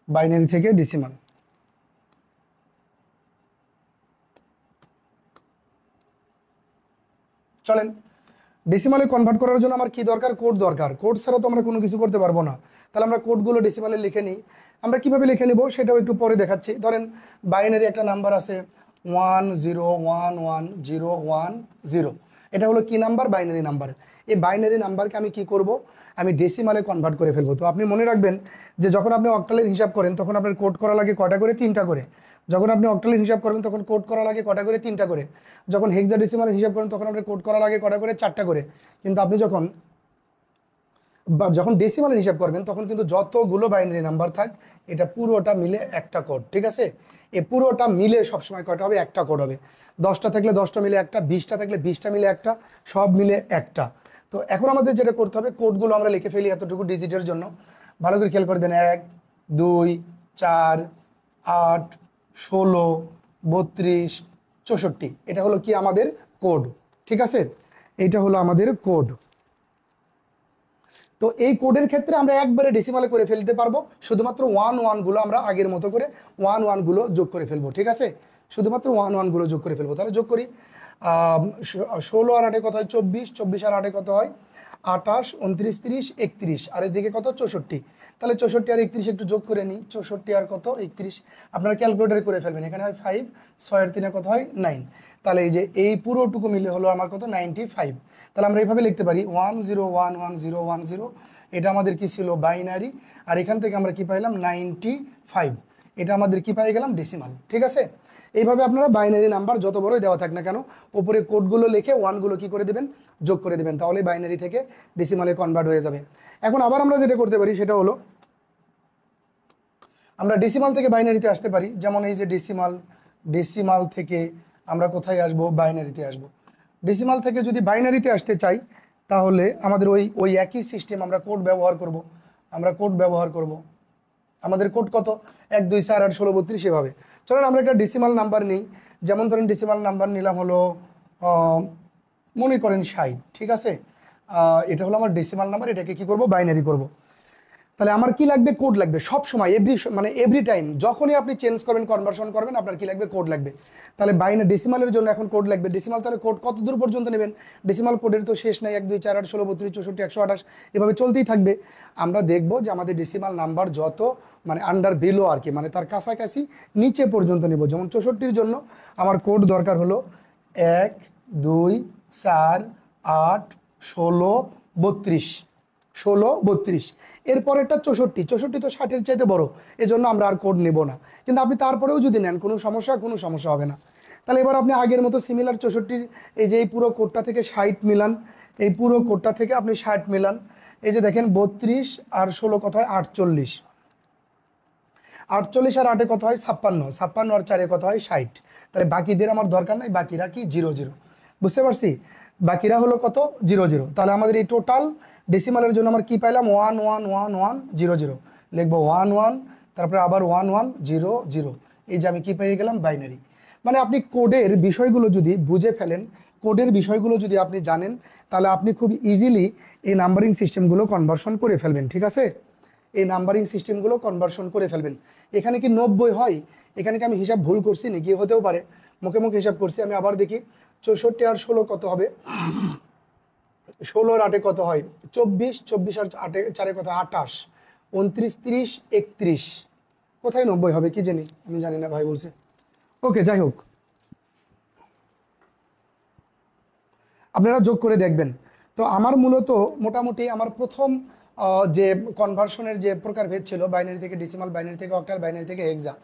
বাইনারি থেকে ডেসিমাল। চলেন ডেসিমালে কনভার্ট করার জন্য আমার কি দরকার? কোড দরকার। কোড ছাড়া তো আমরা কোনো কিছু করতে পারবো না। তাহলে আমরা কোডগুলো ডেসিমালে লিখে নিই। আমরা কিভাবে লিখে নিব সেটাও একটু পরে দেখাচ্ছি। ধরেন বাইনারি একটা নাম্বার আছে 10111010, এটা হলো কি নাম্বার? Binary number. এই বাইনারি নাম্বারকে আমি কি করব? আমি ডেসিমালে কনভার্ট করে ফেলবো। তো আপনি মনে রাখবেন যে যখন আপনি অক্টালের হিসাব করেন তখন আপনার কোড করা লাগে কয়টা করে? 3টা করে। যখন আপনি অক্টালের হিসাব করবেন তখন কোড করা লাগে কয়টা করে? 3টা করে। যখন হেক্সাডেসিমালের হিসাব করেন তখন আপনার কোড করা লাগে কয়টা করে? 4টা করে। কিন্তু আপনি যখন ডেসিমালের হিসাব করবেন তখন কিন্তু যতগুলো বাইনারি নাম্বার থাক এটা পুরোটা মিলে একটা কোড, ঠিক আছে? এই পুরোটা মিলে সবসময় কয়টা হবে? একটা কোড হবে। 10টা থাকলে 10টা মিলে একটা, 20টা থাকলে 20টা মিলে একটা, সব মিলে একটা। তো এখন আমাদের যেটা করতে হবে, কোডগুলো আমরা লিখে ফেলি এতটুকু ডিজিটের জন্য। ভালো করে খেয়াল করে দেন। 1 2 4 8 16 32 64, এটা হলো কি আমাদের কোড, ঠিক আছে? এটা হলো আমাদের কোড। তো এই কোডের ক্ষেত্রে আমরা একবারে ডেসিমালে করে ফেলতে পারবো, শুধুমাত্র 1 গুলো আমরা আগের মতো করে 1 গুলো যোগ করে ফেলবো, ঠিক আছে? শুধুমাত্র 1 গুলো যোগ করে ফেলবো। তাহলে যোগ করি। 16 আর 8 কত হয়? 24, 24 আর 8 কত হয়? 28, 29, 30, 31, আর এদিকে কত? 64। তাহলে 64 আর 31 একটু যোগ করে নিই। 64 আর কত? 31। আপনারা ক্যালকুলেটারে করে ফেলবেন। এখানে হয় 5, 6 আর 3 কত হয়? 9। তাহলে এই যে এই পুরোটুকু মিলে হলো আমার কত? 95। তাহলে আমরা এইভাবে লিখতে পারি 10111010, এটা আমাদের কি ছিল? বাইনারি। আর এখান থেকে আমরা কি পাইলাম? 95। এটা আমাদের কি পাই গেলাম? ডেসিমাল, ঠিক আছে? এইভাবে আপনারা বাইনারি নাম্বার যত বড়ই দেওয়া থাক না কেন উপরে কোডগুলো লিখে 1 গুলো কি করে দেবেন? যোগ করে দেবেন। তাহলে বাইনারি থেকে ডেসিমালে কনভার্ট হয়ে যাবে। এখন আবার আমরা যেটা করতে পারি সেটা হলো আমরা ডেসিমাল থেকে বাইনারিতে আসতে পারি। যেমন এই যে ডেসিমাল থেকে আমরা কোথায় আসব? বাইনারিতে আসব। ডেসিমাল থেকে যদি বাইনারিতে আসতে চাই তাহলে আমাদের ওই একই সিস্টেম আমরা কোড ব্যবহার করব। আমাদের কোড কত? 1 2 4 8 16 32, এভাবে। চলেন আমরা একটা ডেসিমাল নাম্বার নিই। যেমন ধরেন ডেসিমাল নাম্বার নিলাম হলো মনে করেন 60, ঠিক আছে? এটা হলো আমার ডেসিমাল নাম্বার। এটাকে কি করব? বাইনারি করব। তাহলে আমার কি লাগবে? কোড লাগবে সব সময়, এভরি টাইম যখনই আপনি চেঞ্জ করবেন, কনভার্সন করবেন, আপনার কি লাগবে? কোড লাগবে। তাহলে ডেসিমালের জন্য এখন কোড লাগবে। ডেসিমাল তাহলে কোড কত দূর পর্যন্ত নেবেন? ডেসিমাল কোডের তো শেষ নাই। 1 2 4 8 16 32 64 128, এভাবে চলতেই থাকবে। আমরা দেখব যে আমাদের ডেসিমাল নাম্বার যত আন্ডার বিলো আর কি, তার কাছাকাছি নিচে পর্যন্ত নেব। যেমন 64-র জন্য আমার কোড দরকার হলো 1 2 4 8 16 32, 16 32। এরপরেরটা 64, 64 তো 60-এর চাইতে বড়, এজন্য আমরা আর কোড নেব না। কিন্তু আপনি তারপরেও যদি নেন কোনো সমস্যা হবে না। তাহলে এবার আপনি আগের মতো সিমিলার 64 এই যে এই পুরো কোডটা থেকে 60 মিলান, এই পুরো কোডটা থেকে আপনি 60 মিলান। এই যে দেখেন 32 আর 16 কত হয়? 48। 48 আর 8 কত হয়? 56। 56 আর 4 কত হয়? 60। তাহলে বাকিদের আমার দরকার নাই, বাকিরা কি? 0 0। বুঝতে পারছি? বাকিরা হলো কত? 0 0। তাহলে আমাদের এই টোটাল ডেসিমালের জন্য আমরা কি পাইলাম? 1 1 1 1 0 0। লিখবো 1 1, তারপরে আবার 1 1 0 0। এই যে আমি কি পেয়ে গেলাম? বাইনারি। আপনি কোডের বিষয়গুলো যদি বুঝে ফেলেন, কোডের বিষয়গুলো যদি আপনি জানেন, তাহলে আপনি খুব ইজিলি এই নাম্বারিং সিস্টেমগুলো কনভার্সন করে ফেলবেন, ঠিক আছে? এই নাম্বারিং সিস্টেমগুলো কনভার্সন করে ফেলবেন। এখানে কি 90 হয়? এখানে কি আমি হিসাব ভুল করছি নাকি? হতেও পারে, মুখে মুখে হিসাব করছি। আমি আবার দেখি 64 আর 16 কত হবে? 16 আর 8 কত হয়? 24, 24 আর 4 কত? 28, 29 30 31। কোথায় 90 হবে কি জানি, আমি জানি না, ভাই বলছে। ওকে, যাই হোক, আপনারা যোগ করে দেখবেন। তো আমার মূলত মোটামুটি আমার প্রথম যে কনভার্সনের যে প্রকারভেদ ছিল, বাইনারি থেকে ডেসিমাল, বাইনারি থেকে অক্টাল, বাইনারি থেকে হেক্সা,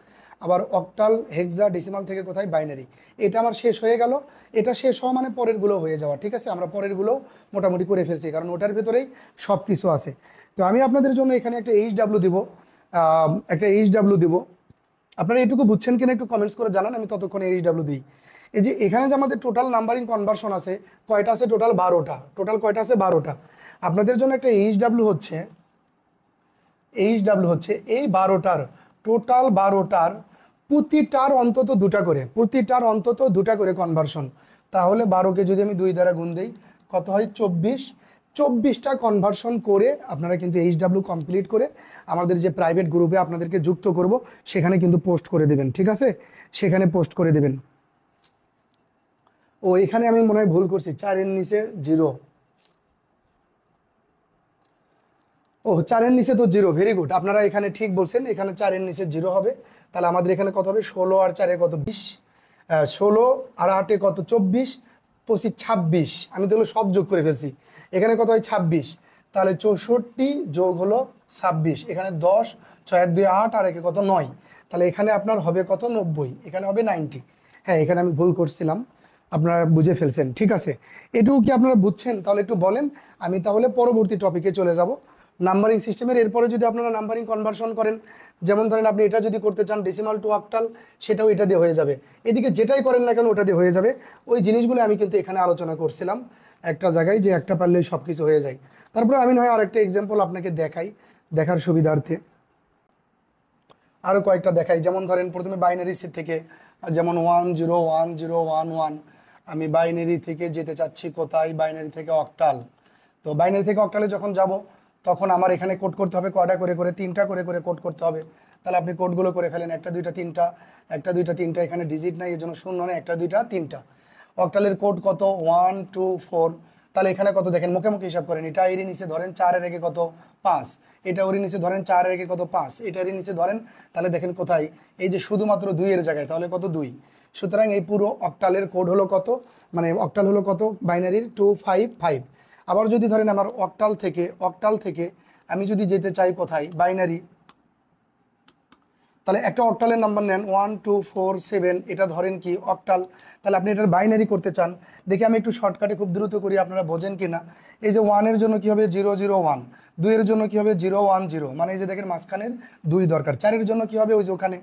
আবার অক্টাল হেক্সা ডেসিমাল থেকে কোথায়? বাইনারি। এটা আমার শেষ হয়ে গেল। এটা শেষ হওয়া মানে পরেরগুলো হয়ে যাওয়া, ঠিক আছে? আমরা পরেরগুলো মোটামুটি করে ফেলছি, কারণ ওটার ভেতরেই সব কিছু আছে। তো আমি আপনাদের জন্য এখানে একটা HW দিব, আপনারা এটুকু বুঝছেন কিনা একটু কমেন্টস করে জানান, আমি ততক্ষণে HW দিই। এই যে এখানে যে আমাদের টোটাল নাম্বারিং কনভার্সন আছে, কয়টা আছে? টোটাল 12টা। টোটাল কয়টা আছে? 12টা। আপনাদের জন্য একটা HW হচ্ছে এই 12টার, টোটাল 12টার প্রতিটার অন্তত দুটা করে কনভার্সন। তাহলে 12কে যদি আমি 2 দ্বারা গুণ দেই কত হয়? 24। 24টা কনভার্সন করে আপনারা কিন্তু HW কমপ্লিট করে আমাদের যে প্রাইভেট গ্রুপে আপনাদেরকে যুক্ত করব সেখানে কিন্তু পোস্ট করে দেবেন, ঠিক আছে? সেখানে পোস্ট করে দেবেন। ও এখানে আমি মনে হয় ভুল করছি, 4 এর নিচে 0, ও 4-এর নিচে তো 0, ভেরি গুড, আপনারা এখানে ঠিক বলছেন, এখানে 4-এর নিচে 0 হবে। তাহলে আমাদের এখানে কত হবে, 16 আর 4-এ কত 20, 16 আর 8-এ কত 24, 25 26, আমি তাহলে সব যোগ করে ফেলছি, এখানে কত হয় 26, তাহলে 64 যোগ হলো 26, এখানে 10, 6 আর 2 8, আর একে কত 9, তাহলে এখানে আপনার হবে কত 90, এখানে হবে 90। হ্যাঁ, এখানে আমি ভুল করছিলাম, আপনারা বুঝে ফেলছেন, ঠিক আছে। এটুকু কি আপনারা বুঝছেন? তাহলে একটু বলেন, আমি তাহলে পরবর্তী টপিকে চলে যাব, নাম্বারিং সিস্টেমের। এরপরে যদি আপনারা নাম্বারিং কনভার্সন করেন, যেমন ধরেন আপনি এটা যদি করতে চান ডেসিমাল টু অক্টাল, সেটাও এটা দিয়ে হয়ে যাবে, এদিকে যেটাই করেন না কেন ওটা দিয়ে হয়ে যাবে। ওই জিনিসগুলো আমি কিন্তু এখানে আলোচনা করছিলাম একটা জায়গায়, যে একটা পারলেই সব কিছু হয়ে যায়। তারপরে আমি নয় আরেকটা এক্সাম্পল আপনাকে দেখাই, দেখার সুবিধার্থে আরও কয়েকটা দেখাই। যেমন ধরেন প্রথমে বাইনারি থেকে, যেমন 1 0 1 0 1 1, আমি বাইনারি থেকে যেতে চাচ্ছি কোথায়, বাইনারি থেকে অক্টাল। তো বাইনারি থেকে অক্টালে যখন যাব, তখন আমার এখানে কোড করতে হবে কয়টা করে করে, 3টা করে করে কোড করতে হবে। তাহলে আপনি কোডগুলো করে ফেলেন, 1 2 3টা, 1 2 3টা, এখানে ডিজিট নাই এর জন্য 0 নয়, 1 2 3টা। অক্টালের কোড কত 1 2 4, তাহলে এখানে কত দেখেন, মুখে মুখে হিসাব করেন, এটা এরই নিচে ধরেন 4-এর একে কত 5, এটা ওরই নিচে ধরেন 4-এর একে কত 5, এটা এরই নিচে ধরেন, তাহলে দেখেন কোথায়, এই যে শুধুমাত্র 2-এর জায়গায়, তাহলে কত 2। সুতরাং এই পুরো অক্টালের কোড হলো কত, মানে অক্টাল হলো কত বাইনারির 255। আবার যদি ধরেন আমার অক্টাল থেকে আমি যদি যেতে চাই কোথায় বাইনারি, তাহলে একটা অক্টালের নাম্বার নেন 1 2 4 7, এটা ধরেন কি অক্টাল। তাহলে আপনি এটার বাইনারি করতে চান, দেখি আমি একটু শর্টকাটে খুব দ্রুত করি, আপনারা বোঝেন কিনা। এই যে 1-এর জন্য কি হবে 0 0 1, 2-এর জন্য কি হবে 0 1 0, মানে এই যে দেখেন মাঝখানের 2 দরকার। 4-এর জন্য কি হবে ওই যে ওখানে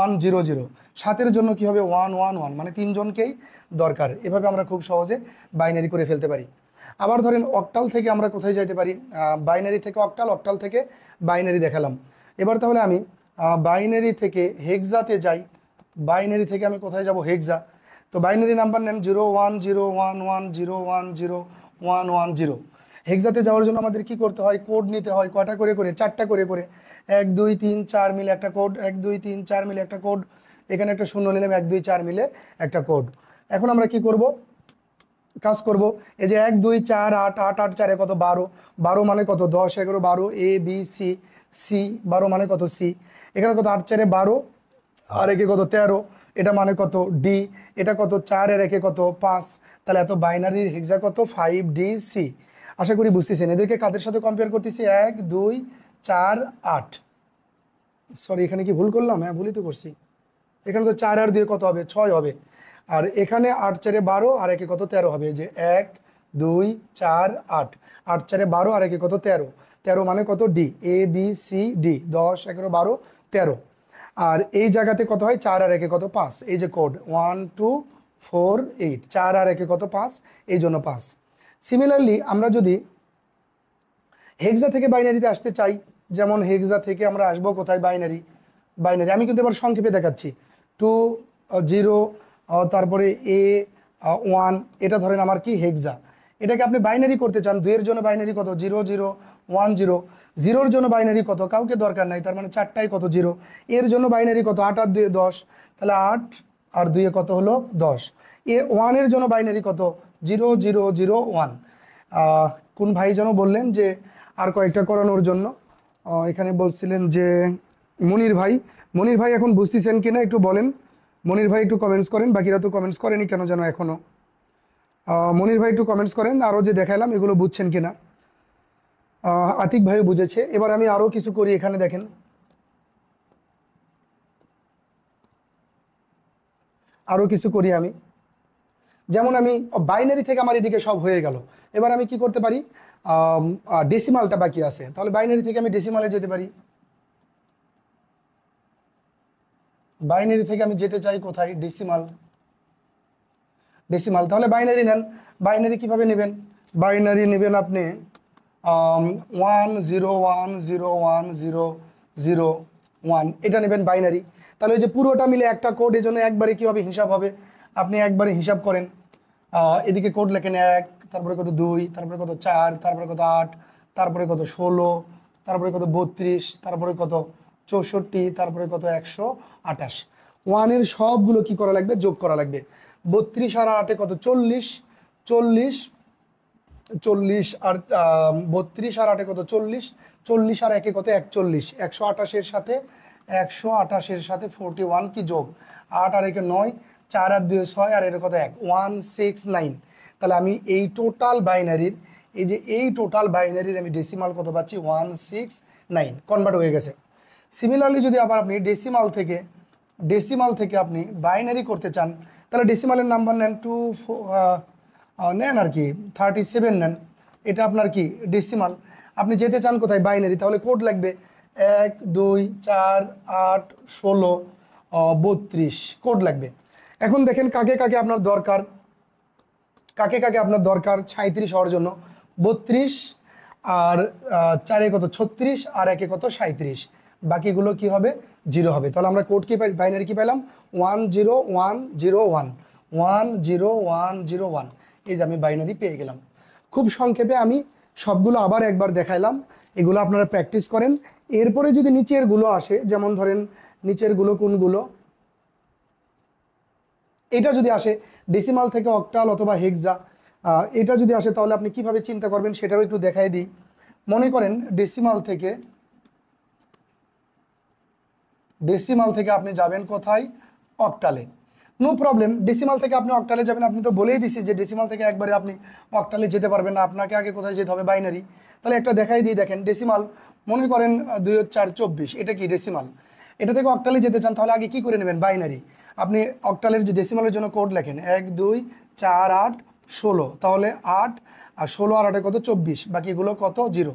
1 0 0, 7-এর জন্য কি হবে 1 1 1, মানে 3 জনকেই দরকার। এভাবে আমরা খুব সহজে বাইনারি করে ফেলতে পারি। আবার ধরেন অক্টাল থেকে আমরা কোথায় যাইতে পারি, বাইনারি থেকে অক্টাল, অক্টাল থেকে বাইনারি দেখালাম। এবার তাহলে আমি বাইনারি থেকে হেক্সাতে যাই, বাইনারি থেকে আমি কোথায় যাব হেক্সা। তো বাইনারি নাম্বার নেন 0 1 0 1 1 0 1 0 1 1 0। হেক্সাতে যাওয়ার জন্য আমাদের কি করতে হয়, কোড নিতে হয় কয়টা করে করে, 4টা করে করে, 1 2 3 4 মিলে একটা কোড, 1 2 3 4 মিলে একটা কোড, এখানে একটা শূন্য নিলাম, 1 2 4 মিলে একটা কোড। এখন আমরা কি করব, কাজ করব, এই যে 1 2 4 8 8 8 4 কত 12, 12 মানে কত 10 11 12, এ বি সি, সি 12 মানে কত সি, এখানে কত 8 4 12, আর একে কত 13, এটা মানে কত ডি, এটা কত 4-এর একে কত 5, তাহলে এত বাইনারির হেক্সা কত 5 ডি সি। আশা করি বুঝতেছেন। এদেরকে কাদের সাথে কম্পেয়ার করতেছি, 1 2 4 8, সরি এখানে কি ভুল করলাম, হ্যাঁ ভুলই তো করছি, এখানে তো 4 আর 2 কত হবে 6 হবে, আর এখানে 8 4 12 আর একে কত 13 হবে, যে 1 2 4 8, 8 4 12 আর একে কত 13, 13 মানে কত D, A B C D, 10 11 12 13। আর এই জায়গাতে কত হয় 4 আর একে কত 5, এই যে কোড 1 2 4 8, 4 আর একে কত 5, এই জন্য 5। সিমিলারলি আমরা যদি হেক্সা থেকে বাইনারিতে আসতে চাই, যেমন হেক্সা থেকে আমরা আসবো কোথায় বাইনারি, বাইনারি আমি কিন্তু এবার সংক্ষেপে দেখাচ্ছি, 2 0, তারপরে এ 1, এটা ধরেন আমার কি হেক্সা। এটাকে আপনি বাইনারি করতে চান, 2-এর জন্য বাইনারি কত 0 0 1 0, 0-এর জন্য বাইনারি কত কাউকে দরকার নাই, তার মানে 4টাই কত 0, এর জন্য বাইনারি কত 8 আর 2 10, তাহলে 8 আর 2 কত হলো 10, এ 1-এর জন্য বাইনারি কত 0 0 0 1। কোন ভাই যেন বললেন যে আর কয়েকটা করানোর জন্য, এখানে বলছিলেন যে মনির ভাই, মনির ভাই এখন বুঝতেছেন কিনা একটু বলেন, মনির ভাই একটু কমেন্টস করেন, বাকিরা তো কমেন্টস করেনি কেন যেন এখনো, মনির ভাই একটু কমেন্টস করেন আরও যে দেখালাম এগুলো বুঝছেন কিনা। আতিক ভাইও বুঝেছে। এবার আমি আরও কিছু করি, এখানে দেখেন আরও কিছু করি আমি, যেমন আমি বাইনারি থেকে আমার এদিকে সব হয়ে গেল, এবার আমি কি করতে পারি, ডেসিমালটা বাকি আছে, তাহলে বাইনারি থেকে আমি ডেসিমালে যেতে পারি, বাইনারি থেকে আমি যেতে চাই কোথায় ডেসিমাল, ডেসিমাল তাহলে বাইনারি নেন, বাইনারি কিভাবে নেবেন, বাইনারি নেবেন আপনি 1 0 1 0 1 0 0 1, এটা নেবেন বাইনারি। তাহলে ওই যে পুরোটা মিলে একটা কোড, এই জন্য একবারে কী হবে হিসাব হবে, আপনি একবারে হিসাব করেন, এদিকে কোড লেখেন 1, তারপরে কত 2, তারপরে কত 4, তারপরে কত 8, তারপরে কত 16, তারপরে কত 32, তারপরে কত 64, তারপরে কত 128। 1-এর সবগুলো কি করা লাগবে, যোগ করা লাগবে। 32 আর 8 কত 40, 40 40 আর 32 আর 8 কত 40, 40 আর 1 কত 41, 128 সাথে 128 সাথে 41 কি যোগ, 8 আর 1 9, 4 আর 2 6 আর এর কত 1 169। তাহলে আমি এই টোটাল বাইনারির এই টোটাল বাইনারির আমি ডেসিমাল কত পাচ্ছি 169, কনভার্ট হয়ে গেছে। সিমিলারলি যদি আবার আপনি ডেসিমাল থেকে আপনি বাইনারি করতে চান, তাহলে ডেসিমালের নাম্বার নেন নেন আর কি 37 নেন, এটা আপনার কি ডেসিমাল। আপনি যেতে চান কোথায় বাইনারি, তাহলে কোড লাগবে 1 2 4 8 16 32 কোড লাগবে। এখন দেখেন কাকে কাকে আপনার দরকার, 37 হওয়ার জন্য 32 আর 4 কত 36 আর 1 কত 37, বাকিগুলো কি হবে 0 হবে। তাহলে আমরা কোড কি বাইনারি কি পেলাম 10101 10101, এই যে আমি বাইনারি পেয়ে গেলাম। খুব সংক্ষেপে আমি সবগুলো আবার একবার দেখাইলাম, এগুলো আপনারা প্র্যাকটিস করেন। এরপরে যদি নিচের গুলো আসে, যেমন ধরেন নিচের গুলো কোনগুলো, এটা যদি আসে ডেসিমাল থেকে অক্টাল অথবা হেক্সা, এটা যদি আসে তাহলে আপনি কিভাবে চিন্তা করবেন সেটাও একটু দেখাই দিই। মনে করেন ডেসিমাল থেকে আপনি যাবেন কোথায় অক্টালে, নো প্রবলেম। ডেসিমাল থেকে আপনি অক্টালে যাবেন, আপনি তো বলেই দিছি যে ডেসিমাল থেকে একবারে আপনি অক্টালে যেতে পারবেন না, আপনাকে আগে কোথায় যেতে হবে বাইনারি। তাহলে একটা দেখাই দিই, দেখেন ডেসিমাল মনে করেন 2 4 24, এটা কি ডেসিমাল, এটা থেকে অক্টালে যেতে চান তাহলে আগে কি করে নেবেন বাইনারি। আপনি অক্টালের যে ডেসিমালের জন্য কোড লেখেন 1 2 4 8 16, তাহলে 8 আর 16 আর 8 কত 24, বাকিগুলো কত 0।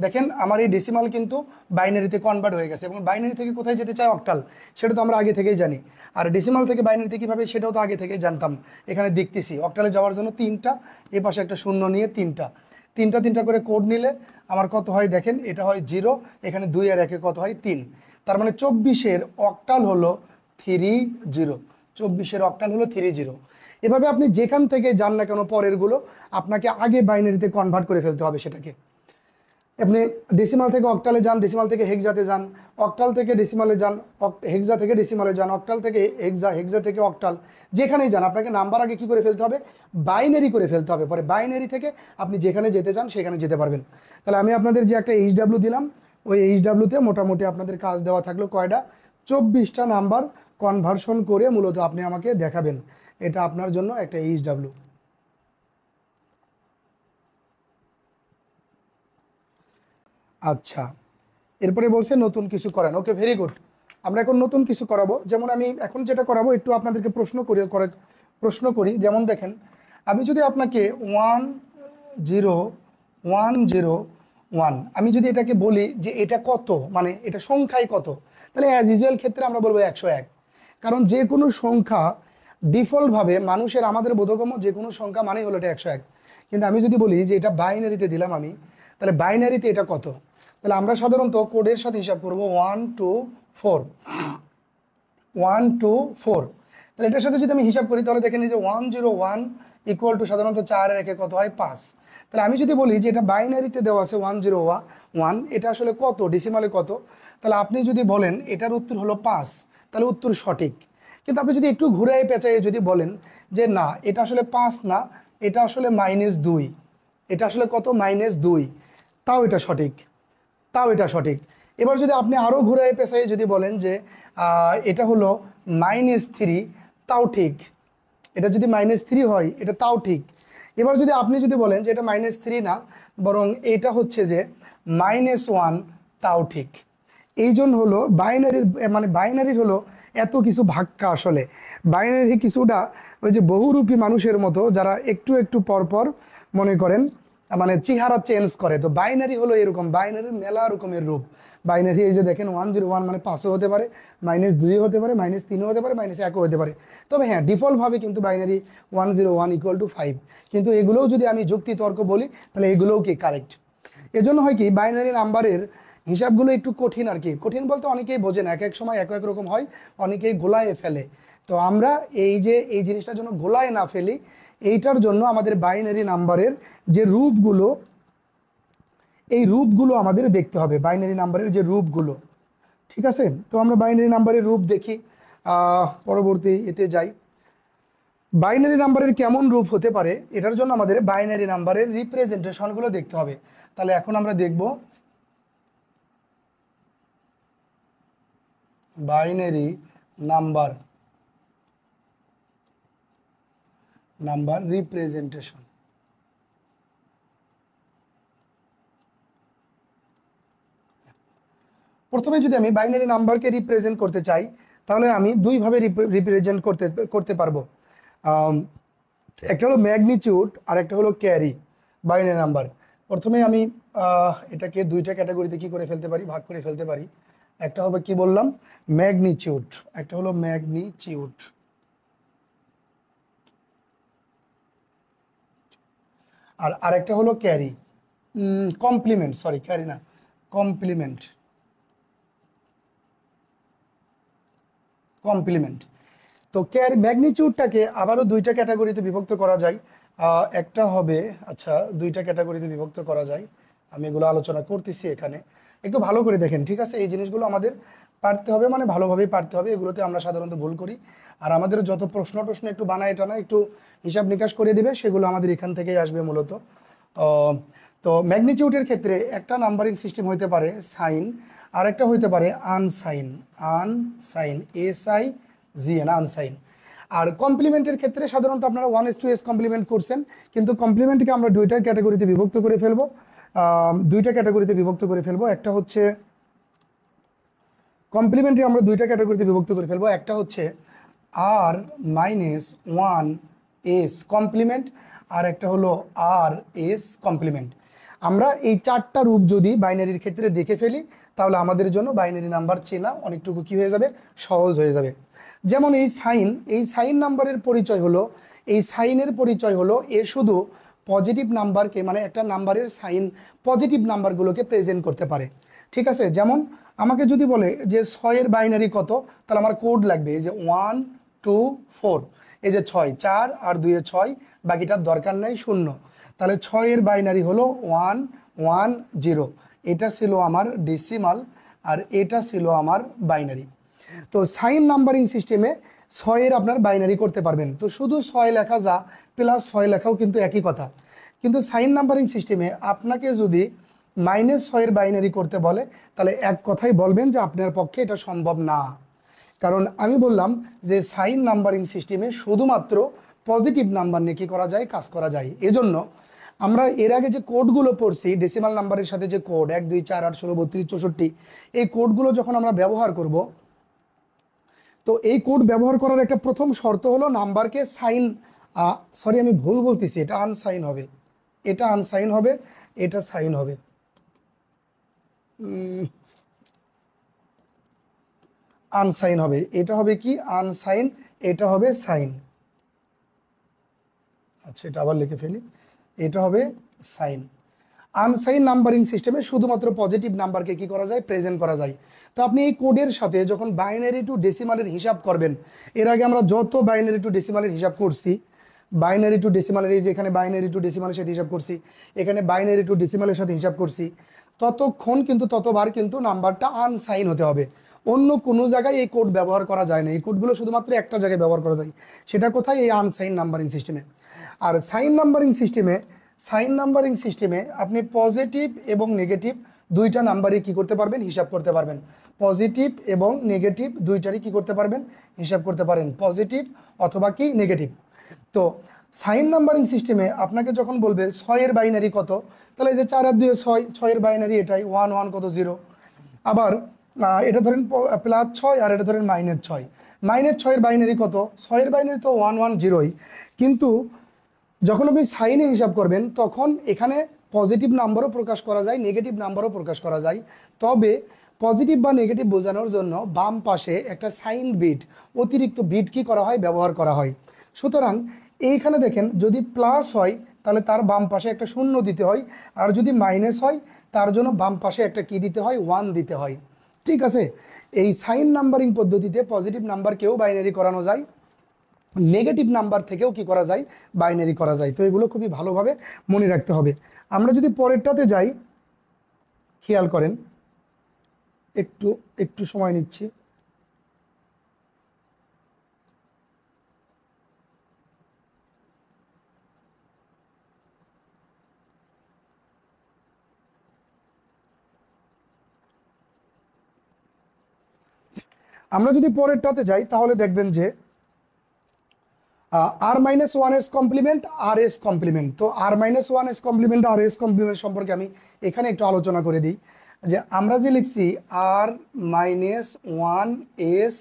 দেখেন আমার এই ডেসিমাল কিন্তু বাইনারিতে কনভার্ট হয়ে গেছে, এবং বাইনারি থেকে কোথায় যেতে চায় অক্টাল, সেটা তো আমরা আগে থেকেই জানি। আর ডেসিমাল থেকে বাইনারিতে কীভাবে সেটাও তো আগে থেকেই জানতাম। এখানে দেখতেছি অক্টালে যাওয়ার জন্য 3টা, এ পাশে একটা শূন্য নিয়ে 3টা করে কোড নিলে আমার কত হয় দেখেন, এটা হয় 0, এখানে 2 আর 1 কত হয় 3, তার মানে 24-এর অক্টাল হলো 30, 24-এর অক্টাল হলো 30। এভাবে আপনি যেখান থেকে যান না কেন পরেরগুলো আপনাকে আগে বাইনারিতে কনভার্ট করে ফেলতে হবে সেটাকে। আপনি ডেসিমাল থেকে অক্টালে যান, ডেসিমাল থেকে হেক্সাতে যান, অক্টাল থেকে ডেসিমালে যান, হেক্সা থেকে ডেসিমালে যান, অক্টাল থেকে হেক্সা, হেক্সা থেকে অক্টাল, যেখানেই যান আপনাকে নাম্বার আগে কি করে ফেলতে হবে বাইনারি করে ফেলতে হবে, পরে বাইনারি থেকে আপনি যেখানে যেতে চান সেখানে যেতে পারবেন। তাহলে আমি আপনাদের যে একটা HW দিলাম, ওই HWতে মোটামুটি আপনাদের কাজ দেওয়া থাকলো কয়টা 24টা নাম্বার কনভার্সন করে মূলত আপনি আমাকে দেখাবেন, এটা আপনার জন্য একটা HW। আচ্ছা, এরপরে বলছে নতুন কিছু করেন, ওকে ভেরি গুড। আমরা এখন নতুন কিছু করাবো, যেমন আমি এখন যেটা করাবো একটু আপনাদেরকে প্রশ্ন করি। যেমন দেখেন আমি যদি আপনাকে 10101 আমি যদি এটাকে বলি যে এটা কত, মানে এটা সংখ্যায় কত, তাহলে অ্যাজ ইউজুয়াল ক্ষেত্রে আমরা বলবো 101, কারণ যে কোনো সংখ্যা ডিফল্টভাবে মানুষের আমাদের বোধগম্য যে কোনো সংখ্যা মানেই হলো এটা 101। কিন্তু আমি যদি বলি যে এটা বাইনারিতে দিলাম আমি, তাহলে বাইনারিতে এটা কত, তাহলে আমরা সাধারণত কোডের সাথে হিসাব করব 1 2 4, 1 2 4। তাহলে এটার সাথে যদি আমি হিসাব করি তাহলে দেখেন এই যে 101 ইকুয়াল টু সাধারণত 4 এর 1 কত হয় 5। তাহলে আমি যদি বলি যে এটা বাইনারিতে দেওয়া আছে 101, এটা আসলে কত ডেসিমালে কত, তাহলে আপনি যদি বলেন এটার উত্তর হলো 5, তাহলে উত্তর সঠিক। কিন্তু আপনি যদি একটু ঘুরে পেঁচাইয়ে যদি বলেন যে না এটা আসলে 5 না, এটা আসলে -2, এটা আসলে কত -2, তাও এটা সঠিক। এবার যদি আপনি আরও ঘুরে পেঁচাইয়ে যদি বলেন যে এটা হলো -3, তাও ঠিক। এটা যদি -3 হয় এটা তাও ঠিক। এবার যদি আপনি যদি বলেন যে এটা -3 না, বরং এটা হচ্ছে যে -1, তাও ঠিক। এই জন্য হলো বাইনারির হলো এত কিছু ভাগ্যা, আসলে বাইনারি কিছুটা ওই যে বহুরূপী মানুষের মতো যারা একটু একটু পরপর মনে করেন মানে চেহারা চেঞ্জ করে। তো বাইনারি হলো এরকম, বাইনারির মেলা রকমের রূপ। বাইনারি এই যে দেখেন 101 মানে 5ও হতে পারে, -2 হতে পারে, -3 হতে পারে, -1 হতে পারে। তবে হ্যাঁ ডিফল্টভাবে কিন্তু বাইনারি 101 = 5, কিন্তু এগুলোও যদি আমি যুক্তি তর্ক বলি তাহলে এগুলোও কি কারেক্ট। এজন্য হয় কি বাইনারি নাম্বারের হিসাবগুলো একটু কঠিন আর কি। কঠিন বলতে অনেকেই বোঝে না, এক এক সময় এক এক রকম হয়, অনেকেই গোলায় ফেলে। তো আমরা এই জিনিসটার জন্য গোলায় না ফেলি, এইটার জন্য আমাদের বাইনারি নাম্বারের যে রূপগুলো, এই রূপগুলো আমাদের দেখতে হবে, বাইনারি নাম্বারের যে রূপগুলো, ঠিক আছে। তো আমরা বাইনারি নাম্বারের রূপ দেখি, পরবর্তী এতে যাই। বাইনারি নাম্বারের কেমন রূপ হতে পারে এটার জন্য আমাদের বাইনারি নাম্বারের রিপ্রেজেন্টেশনগুলো দেখতে হবে। তাহলে এখন আমরা দেখব বাইনারি নাম্বার রিপ্রেজেন্টেশন। প্রথমে যদি আমি বাইনারি নাম্বারকে রিপ্রেজেন্ট করতে চাই তাহলে আমি দুইভাবে রিপ্রেজেন্ট করতে পারবো। একটা হলো ম্যাগনিটিউড আর একটা হলো ক্যারি বাইনারি নাম্বার। প্রথমে আমি এটাকে দুইটা ক্যাটাগরিতে কি করে ফেলতে পারি, ভাগ করে ফেলতে পারি। একটা হবে কি বললাম, ম্যাগনিটিউড, একটা হলো ম্যাগনিটিউড, আর আরেকটা হলো ক্যারি, কমপ্লিমেন্ট, সরি ক্যারি না, কমপ্লিমেন্ট। তো ম্যাগনিটিউডটাকে আবারও দুইটা ক্যাটাগরিতে বিভক্ত করা যায়। একটা হবে, আচ্ছা দুইটা ক্যাটাগরিতে বিভক্ত করা যায়, আমি এগুলো আলোচনা করতেছি এখানে, একটু ভালো করে দেখেন, ঠিক আছে? এই জিনিসগুলো আমাদের পারতে হবে, মানে ভালোভাবেই পারতে হবে, এগুলোতে আমরা সাধারণত ভুল করি। আর আমাদের যত প্রশ্ন একটু বানায় এটা না, একটু হিসাব নিকাশ করে দিবে, সেগুলো আমাদের এখান থেকেই আসবে মূলত। তো ম্যাগনিটিউডের ক্ষেত্রে একটা নাম্বারিং সিস্টেম হইতে পারে সাইন, আর একটা হইতে পারে আনসাইন, SIGN, আনসাইন। আর কমপ্লিমেন্টের ক্ষেত্রে সাধারণত আপনারা 1:s কমপ্লিমেন্ট করছেন, কিন্তু কমপ্লিমেন্টকে আমরা দুইটা ক্যাটাগরিতে বিভক্ত করে ফেলবো। একটা হচ্ছে কমপ্লিমেন্টে আমরা দুইটা ক্যাটাগরিতে বিভক্ত করে ফেলবো, একটা হচ্ছে R-1s কমপ্লিমেন্ট, আর একটা হলো RS কমপ্লিমেন্ট। আমরা এই চারটা রূপ যদি বাইনারির ক্ষেত্রে দেখে ফেলি তাহলে আমাদের জন্য বাইনারি নাম্বার চেনা অনেকটুকু কি হয়ে যাবে, সহজ হয়ে যাবে। যেমন এই সাইন নাম্বারের পরিচয় হলো, এই সাইনের পরিচয় হলো এ শুধু পজিটিভ নাম্বারকে, মানে একটা নাম্বারের সাইন পজিটিভ নাম্বারগুলোকে প্রেজেন্ট করতে পারে, ঠিক আছে? যেমন আমাকে যদি বলে যে 6-এর বাইনারি কত, তাহলে আমার কোড লাগবে এই যে 1 2 4, এই যে 6, 4 আর 2 6, বাকিটার দরকার নাই, 0। তাহলে 6-এর বাইনারি হলো 1 1 0, এটা ছিল আমার ডেসিমাল আর এটা ছিল আমার বাইনারি। তো সাইন নাম্বারিং সিস্টেমে 6-এর আপনার বাইনারি করতে পারবেন, তো শুধু 6 লেখা যা প্লাস 6 লেখাও কিন্তু একই কথা। কিন্তু সাইন নাম্বারিং সিস্টেমে আপনাকে যদি -6-এর বাইনারি করতে বলে তাহলে এক কথাই বলবেন যে আপনার পক্ষে এটা সম্ভব না। কারণ আমি বললাম যে সাইন নাম্বারিং সিস্টেমে শুধুমাত্র পজিটিভ নাম্বার নিয়ে কি করা যায়, কাজ করা যায়। এজন্য আমরা এর আগে যে কোডগুলো পড়ছি ডেসিমাল নাম্বারের সাথে, যে কোড 1 2 4 8 16 32 64, এই কোডগুলো যখন আমরা ব্যবহার করব, তো এই কোড ব্যবহার করার একটা প্রথম শর্ত হলো নাম্বারকে সাইন, সরি আমি ভুল বলতেছি, এটা আনসাইন হবে, এটা আনসাইন হবে, এটা সাইন হবে। আনসাইন হবে, এটা হবে কি আনসাইন, এটা হবে সাইন। আচ্ছা এটা আবার লিখে ফেলি, এটা হবে সাইন। আনসাইন নাম্বারিং সিস্টেমে শুধুমাত্র পজিটিভ নাম্বারকে কি করা যায়, প্রেজেন্ট করা যায়। তো আপনি এই কোডের সাথে যখন বাইনারি টু ডেসিমালের হিসাব করবেন, এর আগে আমরা যত বাইনারি টু ডেসিমালের হিসাব করছি, বাইনারি টু ডেসিমালের, এই যে এখানে বাইনারি টু ডেসিমালের সাথে হিসাব করছি, এখানে বাইনারি টু ডেসিমালের সাথে হিসাব করছি, ততবার কিন্তু নাম্বারটা আনসাইন হতে হবে। অন্য কোনো জায়গায় এই কোড ব্যবহার করা যায় না, এই কোডগুলো শুধুমাত্র একটা জায়গায় ব্যবহার করা যায়, সেটা কোথায়, এই আনসাইন নাম্বারিং সিস্টেমে। আর সাইন নাম্বারিং সিস্টেমে আপনি পজিটিভ এবং নেগেটিভ দুইটা নাম্বারই কি করতে পারবেন, হিসাব করতে পারবেন। পজিটিভ এবং নেগেটিভ দুইটারই কি করতে পারবেন, হিসাব করতে পারেন, পজিটিভ অথবা কি নেগেটিভ। তো সাইন নাম্বারিং সিস্টেমে আপনাকে যখন বলবে 6-এর বাইনারি কত, তাহলে এই যে 4 আর 2 6, 6-এর বাইনারি এটাই, 1 1 কত 0। আবার এটা ধরেন +6 আর এটা ধরেন -6, -6-এর বাইনারি কত, 6-এর বাইনারি তো 1 1 0ই, কিন্তু যখন আপনি সাইনে হিসাব করবেন তখন এখানে পজিটিভ নাম্বারও প্রকাশ করা যায়, নেগেটিভ নাম্বারও প্রকাশ করা যায়। তবে পজিটিভ বা নেগেটিভ বোঝানোর জন্য বাম পাশে একটা সাইন বিট, অতিরিক্ত বিট কি করা হয়, ব্যবহার করা হয়। সুতরাং এইখানে দেখেন যদি প্লাস হয় তাহলে তার বাম পাশে একটা 0 দিতে হয়, আর যদি মাইনাস হয় তার জন্য বাম পাশে একটা কি দিতে হয়, 1 দিতে হয়, ঠিক আছে? এই সাইন নাম্বারিং পদ্ধতিতে পজিটিভ নাম্বারকেও বাইনারি করানো যায়, নেগেটিভ নাম্বার থেকেও কি করা যায়, বাইনারি করা যায়। তো এগুলো খুবই ভালোভাবে মনে রাখতে হবে। আমরা যদি পরেরটাতে যাই, খেয়াল করেন, একটু একটু সময় নিচ্ছি। আমরা যদি পরেরটাতে যাই তাহলে দেখবেন যে আর মাইনাস ওয়ান এস কমপ্লিমেন্ট আর এস কমপ্লিমেন্ট। তো আর মাইনাস ওয়ান এস কমপ্লিমেন্ট আর এস কমপ্লিমেন্ট সম্পর্কে আমি এখানে একটু আলোচনা করে দিই যে আমরা যে লিখছি আর মাইনাস ওয়ান এস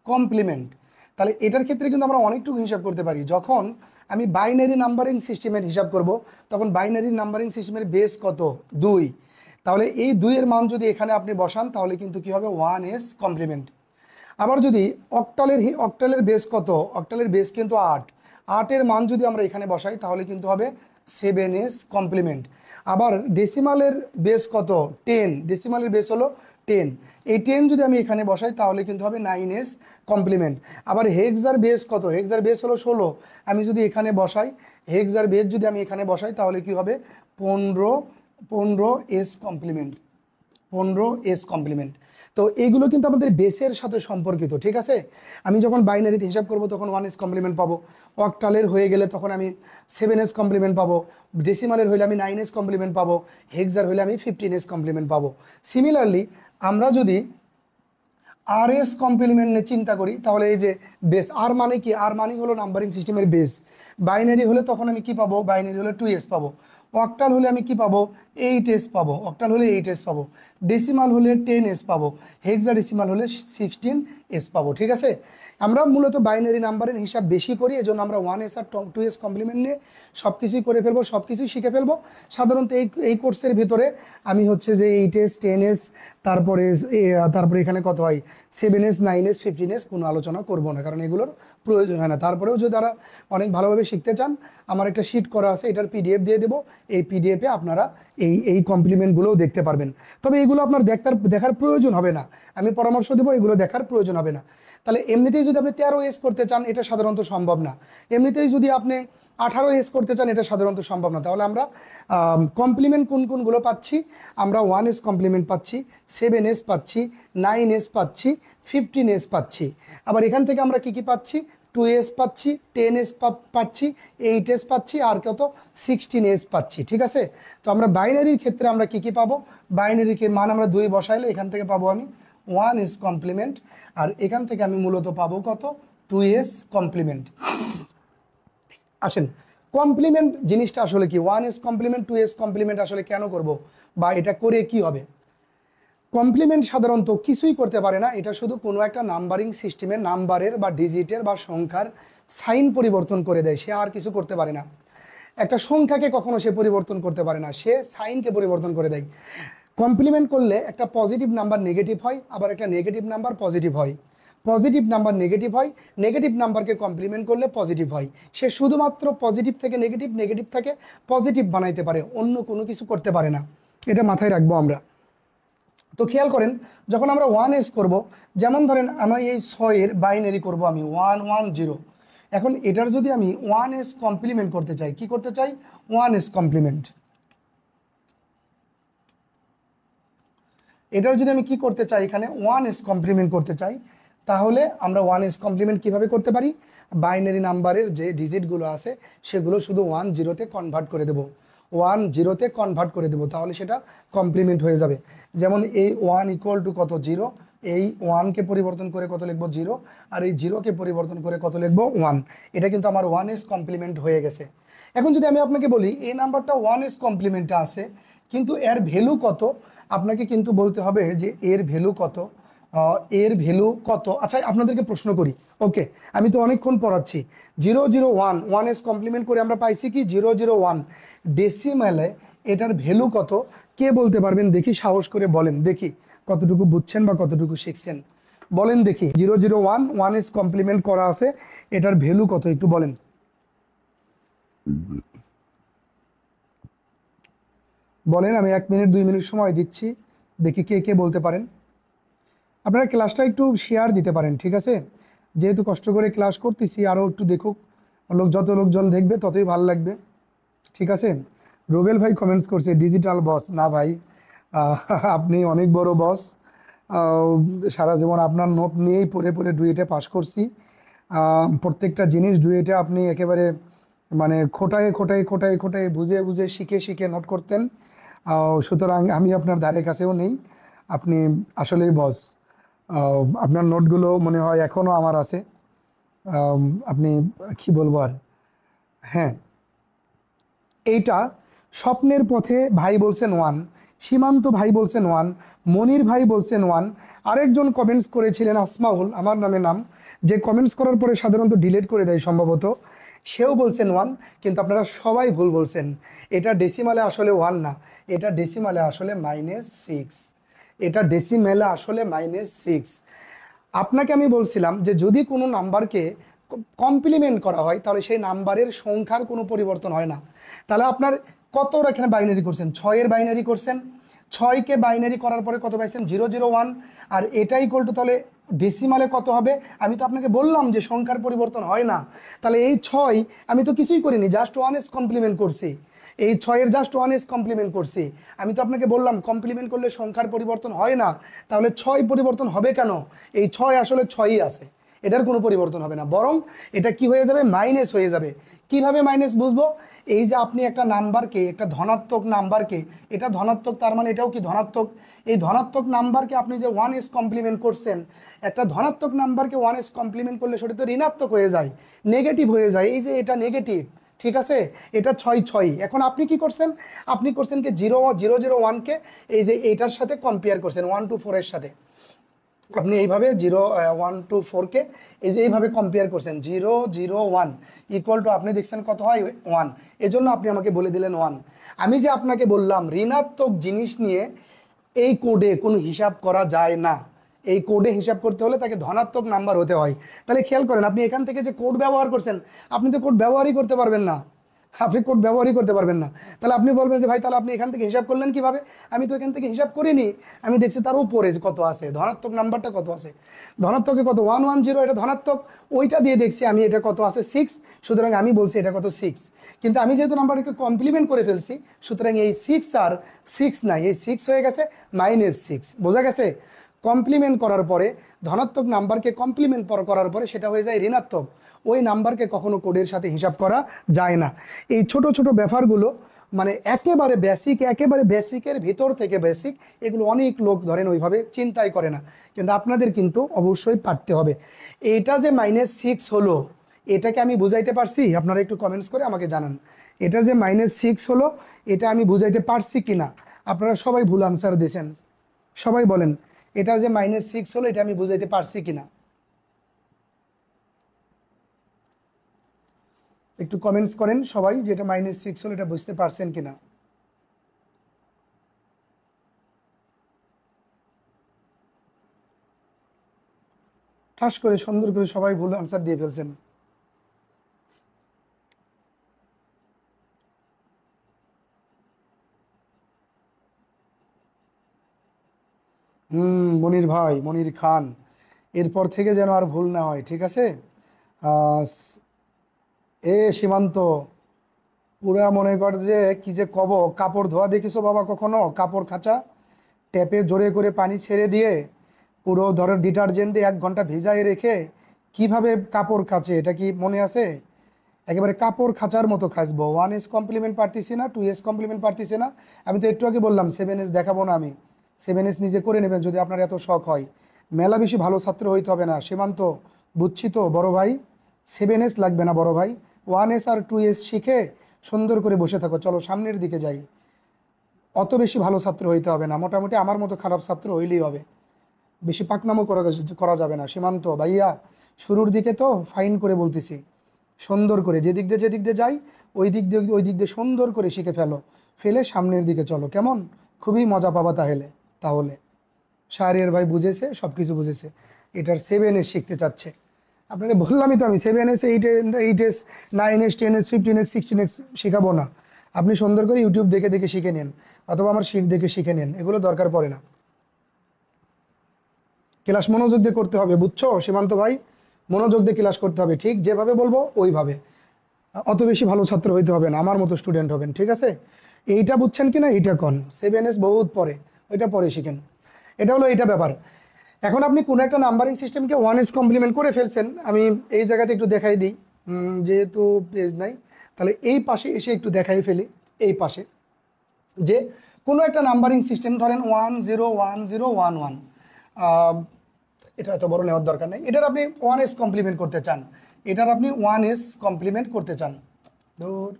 কমপ্লিমেন্ট, তাহলে এটার ক্ষেত্রে কিন্তু আমরা অনেকটুকু হিসাব করতে পারি। যখন আমি বাইনারি নাম্বারিং সিস্টেমের হিসাব করব তখন বাইনারি নাম্বারিং সিস্টেমের বেস কত 2, তাহলে এই 2-এর মান যদি এখানে আপনি বসান তাহলে কিন্তু কি হবে 1s কমপ্লিমেন্ট। আবার যদি অক্টালের বেস কত, অক্টালের বেস কিন্তু 8, 8-এর মান যদি আমরা এখানে বসাই তাহলে কিন্তু হবে 7s কমপ্লিমেন্ট। আবার ডেসিমালের বেস কত 10, ডেসিমালের বেস হলো 10, এই 10 যদি আমি এখানে বসাই তাহলে কিন্তু হবে 9s কমপ্লিমেন্ট। আবার হেক্সার বেস কত, হেক্সার বেস হলো 16, আমি যদি এখানে বসাই হেক্সার বেস যদি আমি এখানে বসাই তাহলে কি হবে 15s কমপ্লিমেন্ট, 15s কমপ্লিমেন্ট। তো এইগুলো কিন্তু আমাদের বেসের সাথে সম্পর্কিত, ঠিক আছে। আমি যখন বাইনারিতে হিসাব করব তখন 1s কমপ্লিমেন্ট পাবো, অক্টালের হয়ে গেলে তখন আমি 7s কমপ্লিমেন্ট পাবো, ডেসিমালের হলে আমি 9s কমপ্লিমেন্ট পাবো, হেক্সার হলে আমি 15s কমপ্লিমেন্ট পাবো। সিমিলারলি আমরা যদি আর এস কমপ্লিমেন্ট নিয়ে চিন্তা করি তাহলে এই যে বেস আর মানে কি, আর মানে হলো নাম্বারিং সিস্টেমের বেস। বাইনারি হলে তখন আমি কি পাবো, বাইনারি হলে 2s পাবো, অক্টাল হলে আমি কি পাবো 8s পাবো, অক্টাল হলে 8s পাবো, ডেসিমাল হলে 10s পাবো, হেক্সাডেসিমাল হলে 16s পাবো, ঠিক আছে। আমরা মূলত বাইনারি নাম্বারের হিসাব বেশি করি, এজন্য আমরা 1s আর 2s কমপ্লিমেন্ট নিয়ে সব কিছুই করে ফেলবো, সব কিছুই শিখে ফেলবো। সাধারণত এই কোর্সের ভিতরে আমি হচ্ছে যে 8s 10s তারপরে এখানে কত হয় 7s 9s 15s কোনো আলোচনা করব না, কারণ এগুলোর প্রয়োজন হয় না। তারপরেও যদি তারা অনেক ভালোভাবে শিখতে চান আমার একটা শিট করা আছে, এটার পিডিএফ দিয়ে দেবো, এই পিডিএফে আপনারা এই কমপ্লিমেন্টগুলোও দেখতে পারবেন। তবে এগুলো আপনার দেখার প্রয়োজন হবে না, আমি পরামর্শ দেবো এগুলো দেখার প্রয়োজন হবে না। তাহলে এমনিতেই যদি আপনি 13s করতে চান এটা সাধারণত সম্ভব না, এমনিতেই যদি আপনি 18s করতে চান এটা সাধারণত সম্ভব না। তাহলে আমরা কমপ্লিমেন্ট কোনগুলো পাচ্ছি, আমরা 1s কমপ্লিমেন্ট পাচ্ছি, 7s পাচ্ছি, 9s পাচ্ছি, 15s পাচ্ছি। আবার এখান থেকে আমরা কি পাচ্ছি 2s পাচ্ছি, 10s পাচ্ছি, 8s পাচ্ছি, আর কত 16s পাচ্ছি, ঠিক আছে। তো আমরা বাইনারির ক্ষেত্রে আমরা কি পাবো, বাইনারির মান আমরা 2 বসাইলে এখান থেকে পাবো আমি 1s কমপ্লিমেন্ট, আর এখান থেকে আমি মূলত পাবো কত 2s কমপ্লিমেন্ট। আসেন কমপ্লিমেন্ট জিনিসটা আসলে কি, 1s কমপ্লিমেন্ট 2s কমপ্লিমেন্ট আসলে কেন করব বা এটা করে কি হবে। কমপ্লিমেন্ট সাধারণত কিছুই করতে পারে না, এটা শুধু কোনো একটা নাম্বারিং সিস্টেমের নাম্বারের বা ডিজিটের বা সংখ্যার সাইন পরিবর্তন করে দেয়, সে আর কিছু করতে পারে না। একটা সংখ্যাকে কখনো সে পরিবর্তন করতে পারে না, সে সাইনকে পরিবর্তন করে দেয়। কমপ্লিমেন্ট করলে একটা পজিটিভ নাম্বার নেগেটিভ হয়, আবার একটা নেগেটিভ নাম্বার পজিটিভ হয়, পজিটিভ নাম্বার নেগেটিভ হয়, নেগেটিভ নাম্বারকে কমপ্লিমেন্ট করলে পজিটিভ হয়। সে শুধুমাত্র পজিটিভ থেকে নেগেটিভ, নেগেটিভ থেকে পজিটিভ বানাইতে পারে, অন্য কোনো কিছু করতে পারে না, এটা মাথায় রাখবো আমরা। তো খেয়াল করেন যখন আমরা 1s করব, যেমন ধরেন আমি এই 6-এর বাইনারি করব আমি 110, এখন এটার যদি আমি 1s কমপ্লিমেন্ট করতে চাই, কি করতে চাই 1s কমপ্লিমেন্ট, এটার যদি আমি কি করতে চাই এখানে 1s কমপ্লিমেন্ট করতে চাই, তাহলে আমরা 1s কমপ্লিমেন্ট কিভাবে করতে পারি, বাইনারি নাম্বারের যে ডিজিটগুলো আছে সেগুলো শুধু 10-তে কনভার্ট করে দেব, 10-তে কনভার্ট করে দেব, তাহলে সেটা কমপ্লিমেন্ট হয়ে যাবে। যেমন এই 1 ইকুয়াল টু কত 0, এই 1কে পরিবর্তন করে কত লিখবো 0, আর এই 0কে পরিবর্তন করে কত লিখবো 1, এটা কিন্তু আমার 1s কমপ্লিমেন্ট হয়ে গেছে। এখন যদি আমি আপনাকে বলি এই নাম্বারটা 1s কমপ্লিমেন্টে আছে কিন্তু এর ভ্যালু কত, আপনাকে কিন্তু বলতে হবে যে এর ভ্যালু কত, এর ভ্যালু কত। আচ্ছা আপনাদেরকে প্রশ্ন করি, ওকে আমি তো অনেকক্ষণ পড়াচ্ছি, 001 1s কমপ্লিমেন্ট করে আমরা পাইছি কি 001, ডেসিমেলে এটার ভ্যালু কত কে বলতে পারবেন দেখি, সাহস করে বলেন দেখি কতটুকু বুঝছেন বা কতটুকু শিখছেন, বলেন দেখি 001 1s কমপ্লিমেন্ট করা আছে, এটার ভ্যালু কত একটু বলেন। বলেন, আমি 1 মিনিট 2 মিনিট সময় দিচ্ছি, দেখি কে কে বলতে পারেন। আপনারা ক্লাসটা একটু শেয়ার দিতে পারেন, ঠিক আছে, যেহেতু কষ্ট করে ক্লাস করতেছি আরও একটু দেখুক, যত লোকজন দেখবে ততই ভালো লাগবে, ঠিক আছে। রুবেল ভাই কমেন্টস করছে ডিজিটাল বস, না ভাই আপনি অনেক বড় বস, সারা জীবন আপনার নোট নিয়েই পড়ে পড়ে ডুয়েটে পাস করছি, প্রত্যেকটা জিনিস ডুয়েটে আপনি একেবারে মানে খোটায় খোটায় খোটায় খোটায় বুঝে বুঝে শিখে শিখে নোট করতেন, সুতরাং আমি আপনার ধারে কাছেও নেই, আপনি আসলেই বস। আপনার নোটগুলো মনে হয় এখনও আমার আছে। আপনি কি বলবো আর, হ্যাঁ, এইটা স্বপ্নের পথে ভাই বলছেন ওয়ান, সীমান্ত ভাই বলছেন ওয়ান, মনির ভাই বলছেন ওয়ান, আরেকজন কমেন্টস করেছিলেন আসমাউল আমার নামে নাম, যে কমেন্টস করার পরে সাধারণত ডিলিট করে দেয় সম্ভবত, সেও বলছেন ওয়ান। কিন্তু আপনারা সবাই ভুল বলছেন, এটা ডেসিমালে আসলে ওয়ান না, এটা ডেসিমালে আসলে -6, এটা ডেসিমেলে আসলে -6। আপনাকে আমি বলছিলাম যে যদি কোনো নাম্বারকে কমপ্লিমেন্ট করা হয় তাহলে সেই নাম্বারের সংখ্যার কোনো পরিবর্তন হয় না। তাহলে আপনার কত এখানে বাইনারি করছেন, 6-এর বাইনারি করছেন, 6কে বাইনারি করার পরে কত পাইছেন 001, আর এটা ইকুয়াল টু তাহলে ডেসিমালে কত হবে। আমি তো আপনাকে বললাম যে সংখ্যার পরিবর্তন হয় না, তাহলে এই 6 আমি তো কিছুই করিনি, জাস্ট 1s কমপ্লিমেন্ট করছি, এই 6-এর জাস্ট 1s কমপ্লিমেন্ট করছি। আমি তো আপনাকে বললাম কমপ্লিমেন্ট করলে সংখ্যার পরিবর্তন হয় না, তাহলে 6 পরিবর্তন হবে কেন, এই 6 আসলে 6ই আছে, এটার কোনো পরিবর্তন হবে না, বরং এটা কি হয়ে যাবে, মাইনাস হয়ে যাবে। কিভাবে মাইনাস বুঝবো, এই যে আপনি একটা নাম্বারকে, একটা ধনাত্মক নাম্বারকে, এটা ধনাত্মক তার মানে এটাও কি ধনাত্মক, এই ধনাত্মক নাম্বারকে আপনি যে 1s কমপ্লিমেন্ট করছেন, একটা ধনাত্মক নাম্বারকে 1s কমপ্লিমেন্ট করলে সেটা তো ঋণাত্মক হয়ে যায়, নেগেটিভ হয়ে যায়, এই যে এটা নেগেটিভ, ঠিক আছে, এটা 6 এখন আপনি কি করছেন, আপনি করছেন কি 0-0-0-1কে এই যে এইটার সাথে কম্পেয়ার করছেন 1-4-এর সাথে, আপনি এইভাবে 0-1-4কে এই যে এইভাবে কম্পেয়ার করছেন 0-0-1 ইকুয়াল টু আপনি দেখছেন কত হয় 1, এজন্য আপনি আমাকে বলে দিলেন 1। আমি যে আপনাকে বললাম ঋণাত্মক জিনিস নিয়ে এই কোডে কোনো হিসাব করা যায় না, এই কোডে হিসাব করতে হলে তাকে ধনাত্মক নাম্বার হতে হয়। তাহলে খেয়াল করেন, আপনি এখান থেকে যে কোড ব্যবহার করছেন, আপনি তো কোড ব্যবহারই করতে পারবেন না, আপনি কোড ব্যবহারই করতে পারবেন না। তাহলে আপনি বলবেন যে ভাই তাহলে আপনি এখান থেকে হিসাব করলেন কিভাবে, আমি তো এখান থেকে হিসাব করিনি, আমি দেখছি তার উপরে কত আছে, ধনাত্মক নাম্বারটা কত আছে, ধনাত্মকে কত 110, এটা ধনাত্মক, ওইটা দিয়ে দেখছি আমি এটা কত আছে 6, সুতরাং আমি বলছি এটা কত 6। কিন্তু আমি যেহেতু নাম্বারটাকে কমপ্লিমেন্ট করে ফেলছি, সুতরাং এই 6 আর 6 নাই, এই 6 হয়ে গেছে -6, বোঝা গেছে। কমপ্লিমেন্ট করার পরে, ধনাত্মক নাম্বারকে কমপ্লিমেন্ট করার পরে সেটা হয়ে যায় ঋণাত্মক, ওই নাম্বারকে কখনো কোডের সাথে হিসাব করা যায় না। এই ছোট ছোট ব্যাপারগুলো মানে একেবারে বেসিক, একেবারে বেসিকের ভিতর থেকে বেসিক, এগুলো অনেক লোক ধরেন ওইভাবে চিন্তাই করে না, কিন্তু আপনাদের কিন্তু অবশ্যই পারতে হবে। এটা যে -6 হলো, এটাকে আমি বুঝাইতে পারছি, আপনারা একটু কমেন্টস করে আমাকে জানান, এটা যে -6 হলো এটা আমি বুঝাইতে পারছি কিনা। আপনারা সবাই ভুল আনসার দিয়েছেন, সবাই বলেন এটা যে -6 হলো এটা আমি বুঝাইতে পারছি কিনা, একটু কমেন্টস করেন সবাই, যেটা -6 হলো এটা বুঝতে পারছেন কিনা। ঠাস করে সুন্দর করে সবাই ভুল আনসার দিয়ে ফেলছেন। মনির ভাই, মনির খান, এরপর থেকে যেন আর ভুল না হয়, ঠিক আছে। সীমান্ত, পুরা মনে কর যে কি যে কব, কাপড় ধোয়া দেখিছো বাবা কখনো, কাপড় কাচা, ট্যাপে জোরে করে পানি ছেড়ে দিয়ে পুরো ধরো ডিটারজেন্ট দিয়ে 1 ঘন্টা ভিজায় রেখে কিভাবে কাপড় কাচে, এটা কি মনে আছে, একেবারে কাপড় খাঁচার মতো খাসবো। 1s কমপ্লিমেন্ট পারতেছি না, 2s কমপ্লিমেন্ট পারতেছি না, আমি তো একটু আগে বললাম 7s দেখাবো না, আমি 7s নিজে করে নেবেন যদি আপনার এত শখ হয়, মেলা বেশি ভালো ছাত্র হইতে হবে না। সীমান্ত, বুঝছি তো বড় ভাই, 7s লাগবে না বড় ভাই, 1s আর 2s শিখে সুন্দর করে বসে থাকো, চলো সামনের দিকে যাই। অত বেশি ভালো ছাত্র হইতে হবে না, মোটামুটি আমার মতো খারাপ ছাত্র হইলেই হবে, বেশি পাকনামো করা যাবে না। সীমান্ত ভাইয়া, শুরুর দিকে তো ফাইন করে বলতেছি, সুন্দর করে যেদিক দিয়ে যাই ওই দিক দিয়ে সুন্দর করে শিখে ফেলে সামনের দিকে চলো, কেমন, খুবই মজা পাবা তাহলে। তাহলে শাহরিয়ার ভাই বুঝেছে, সব কিছু বুঝেছে, এটার 7s শিখতে চাচ্ছে। আপনাকে বললামই তো আমি 7s 8s 9s 10s 15s 16s শেখাবো না, আপনি সুন্দর করে ইউটিউব দেখে দেখে শিখে নেন, অথবা আমার শীট দেখে শিখে নেন, এগুলো দরকার পড়ে না। ক্লাস মনোযোগ দিয়ে করতে হবে, বুঝছো সীমান্ত ভাই, মনোযোগ দিয়ে ক্লাস করতে হবে, ঠিক যেভাবে বলবো ওইভাবে, অত বেশি ভালো ছাত্র হইতে হবে না, আমার মতো স্টুডেন্ট হবেন, ঠিক আছে। এইটা বুঝছেন কিনা এইটা কন, 7s বহুত পরে, ওইটা পরে শিখেন, এটা হলো এইটা ব্যাপার। এখন আপনি কোনো একটা নাম্বারিং সিস্টেমকে 1s কমপ্লিমেন্ট করে ফেলছেন, আমি এই জায়গাতে একটু দেখাই দিই, যেহেতু পেজ নাই, তাহলে এই পাশে এসে একটু দেখাই ফেলি, এই পাশে যে কোনো একটা নাম্বারিং সিস্টেম ধরেন 101011, এটা এত বড় নেওয়ার দরকার নেই। এটার আপনি 1s কমপ্লিমেন্ট করতে চান, এটার আপনি 1s কমপ্লিমেন্ট করতে চান, ধর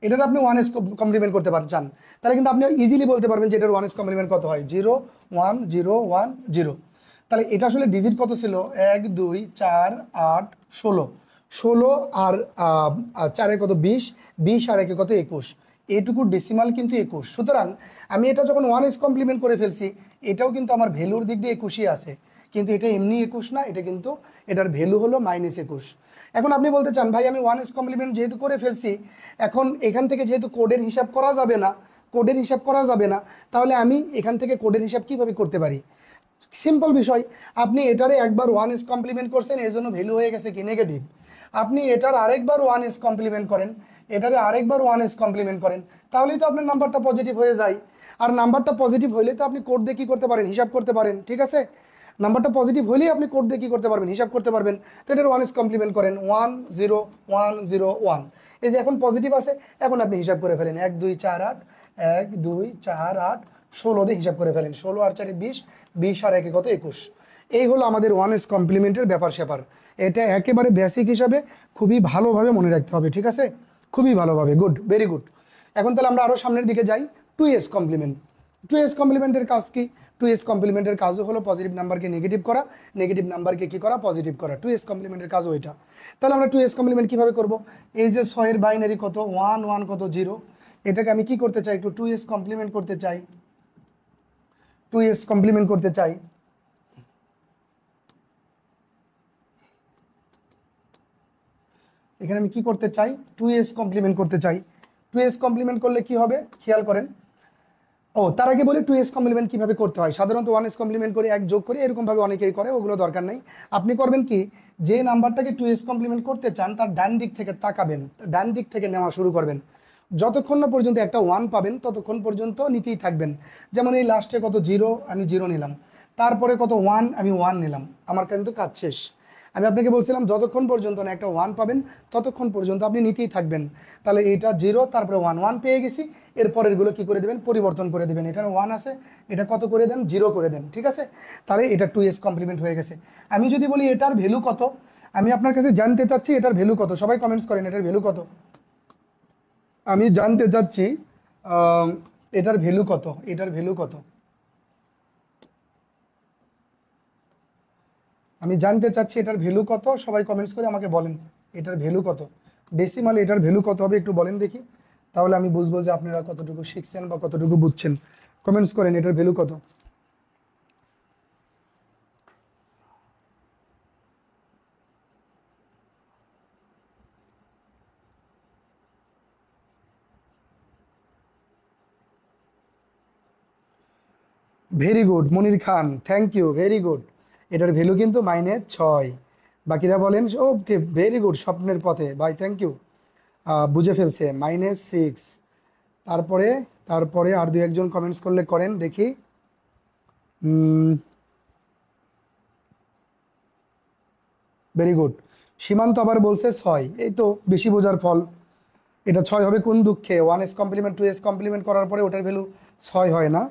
এটার আপনি 1s কমপ্লিমেন্ট করতে চান, তাহলে কিন্তু আপনি ইজিলি বলতে পারবেন যে এটার 1s কমপ্লিমেন্ট কত হয়, 0 1 0 1 0। তাহলে এটা আসলে ডিজিট কত ছিল, 1 2 4 8 16, 16 আর 4 কত 20, 20 আর 1 কত 21, এইটুকু ডেসিমাল কিন্তু 21। সুতরাং আমি এটা যখন 1s কমপ্লিমেন্ট করে ফেলছি, এটাও কিন্তু আমার ভ্যালুর দিক দিয়ে 21ই আছে, কিন্তু এটা এমনি 21 না, এটা কিন্তু এটার ভ্যালু হলো -21। এখন আপনি বলতে চান ভাই আমি 1s কমপ্লিমেন্ট যেহেতু করে ফেলছি, এখন এখান থেকে যেহেতু কোডের হিসাব করা যাবে না, কোডের হিসাব করা যাবে না, তাহলে আমি এখান থেকে কোডের হিসাব কিভাবে করতে পারি? সিম্পল বিষয়, আপনি এটারে একবার 1s কমপ্লিমেন্ট করছেন, এই জন্য ভ্যালু হয়ে গেছে কি নেগেটিভ। আপনি এটার আরেকবার 1s কমপ্লিমেন্ট করেন, এটারে আরেকবার 1s কমপ্লিমেন্ট করেন, তাহলেই তো আপনার নাম্বারটা পজিটিভ হয়ে যায়। আর নাম্বারটা পজিটিভ হইলে তো আপনি কোড দিয়ে কী করতে পারেন, হিসাব করতে পারেন, ঠিক আছে? নাম্বারটা পজিটিভ হলেই আপনি কোড দিয়ে কী করতে পারবেন, হিসাব করতে পারবেন। তো এটার 1s কমপ্লিমেন্ট করেন, 1 0 1 0 1, এই যে এখন পজিটিভ আছে, এখন আপনি হিসাব করে ফেলেন 1 2 4 8, 1 2 4 8 16 দিয়ে হিসাব করে ফেলেন, 16 আর 4 20, 20 আর 1 কত 21। এই হলো আমাদের 1s কমপ্লিমেন্টের ব্যাপার স্যাপার। এটা একেবারে বেসিক হিসাবে খুবই ভালোভাবে মনে রাখতে হবে, ঠিক আছে? খুবই ভালোভাবে, গুড, ভেরি গুড। এখন তাহলে আমরা আরও সামনের দিকে যাই, 2s কমপ্লিমেন্ট। 2s কমপ্লিমেন্টের কাজ কি? 2s কমপ্লিমেন্টের কাজও হলো পজিটিভ নাম্বারকে নেগেটিভ করা, নেগেটিভ নাম্বারকে কী করা, পজিটিভ করা। 2s কমপ্লিমেন্টের কাজও এটা। তাহলে আমরা 2s কমপ্লিমেন্ট কীভাবে করব? এই যে 6 এর বাইনারি কত 1 1 কত 0, এটাকে আমি কি করতে চাই, একটু 2s কমপ্লিমেন্ট করতে চাই, 2s কমপ্লিমেন্ট করতে চাই। এখানে আমি কি করতে চাই, 2s কমপ্লিমেন্ট করতে চাই। 2s কমপ্লিমেন্ট করলে কি হবে খেয়াল করেন। ও তার আগে বলি 2s কমপ্লিমেন্ট কিভাবে করতে হয়। সাধারণত 1s কমপ্লিমেন্ট করে 1 যোগ করে এরকমভাবে অনেকেই করে, ওগুলো দরকার নেই। আপনি করবেন কি, যে নাম্বারটাকে 2s কমপ্লিমেন্ট করতে চান তার ডান দিক থেকে তাকাবেন, ডান দিক থেকে নেওয়া শুরু করবেন, যতক্ষণ না পর্যন্ত একটা 1 পাবেন ততক্ষণ পর্যন্ত নিতেই থাকবেন। যেমন এই লাস্টে কত 0, আমি 0 নিলাম, তারপরে কত 1, আমি 1 নিলাম, আমার কিন্তু কাজ শেষ। আমি আপনাকে বলছিলাম যতক্ষণ পর্যন্ত না একটা 1 পাবেন ততক্ষণ পর্যন্ত আপনি নিতেই থাকবেন। তাহলে এটা 0, তারপরে 1 1 পেয়ে গেছি, এরপরেরগুলো কি করে দেবেন, পরিবর্তন করে দেবেন। এটা 1 আছে, এটা কত করে দেন, 0 করে দেন, ঠিক আছে? তাহলে এটা 2s কমপ্লিমেন্ট হয়ে গেছে। আমি যদি বলি এটার ভ্যালু কত, আমি আপনার কাছে জানতে চাচ্ছি এটার ভ্যালু কত, সবাই কমেন্টস করেন এটার ভ্যালু কত। আমি জানতে চাচ্ছি এটার ভ্যালু কত, এটার ভ্যালু কত, আমি জানতে চাচ্ছি এটার ভ্যালু কত, সবাই কমেন্টস করে আমাকে বলেন এটার ভ্যালু কত। ডেসিমালে এটার ভ্যালু কত হবে একটু বলেন দেখি, তাহলে আমি বুঝবো যে আপনারা কতটুকু শিখছেন বা কতটুকু বুঝছেন। কমেন্টস করেন এটার ভ্যালু কত। Very good Monir Khan, thank you, very good. এটার ভ্যালু কিন্তু -6। বাকিরা বলেন ওকে, ভেরি গুড, স্বপ্নের পথে ভাই, থ্যাংক ইউ, বুঝে ফেলছে, -6। তারপরে তারপরে আর 2-1 কমেন্টস করলে করেন দেখি। Very good. সীমান্ত আবার বলছে 6, এই তো বেশি বোঝার ফল। এটা 6 হবে কোন দুঃখে, 1s কমপ্লিমেন্ট 2s কমপ্লিমেন্ট করার পরে ওটার ভ্যালু 6 হয় না,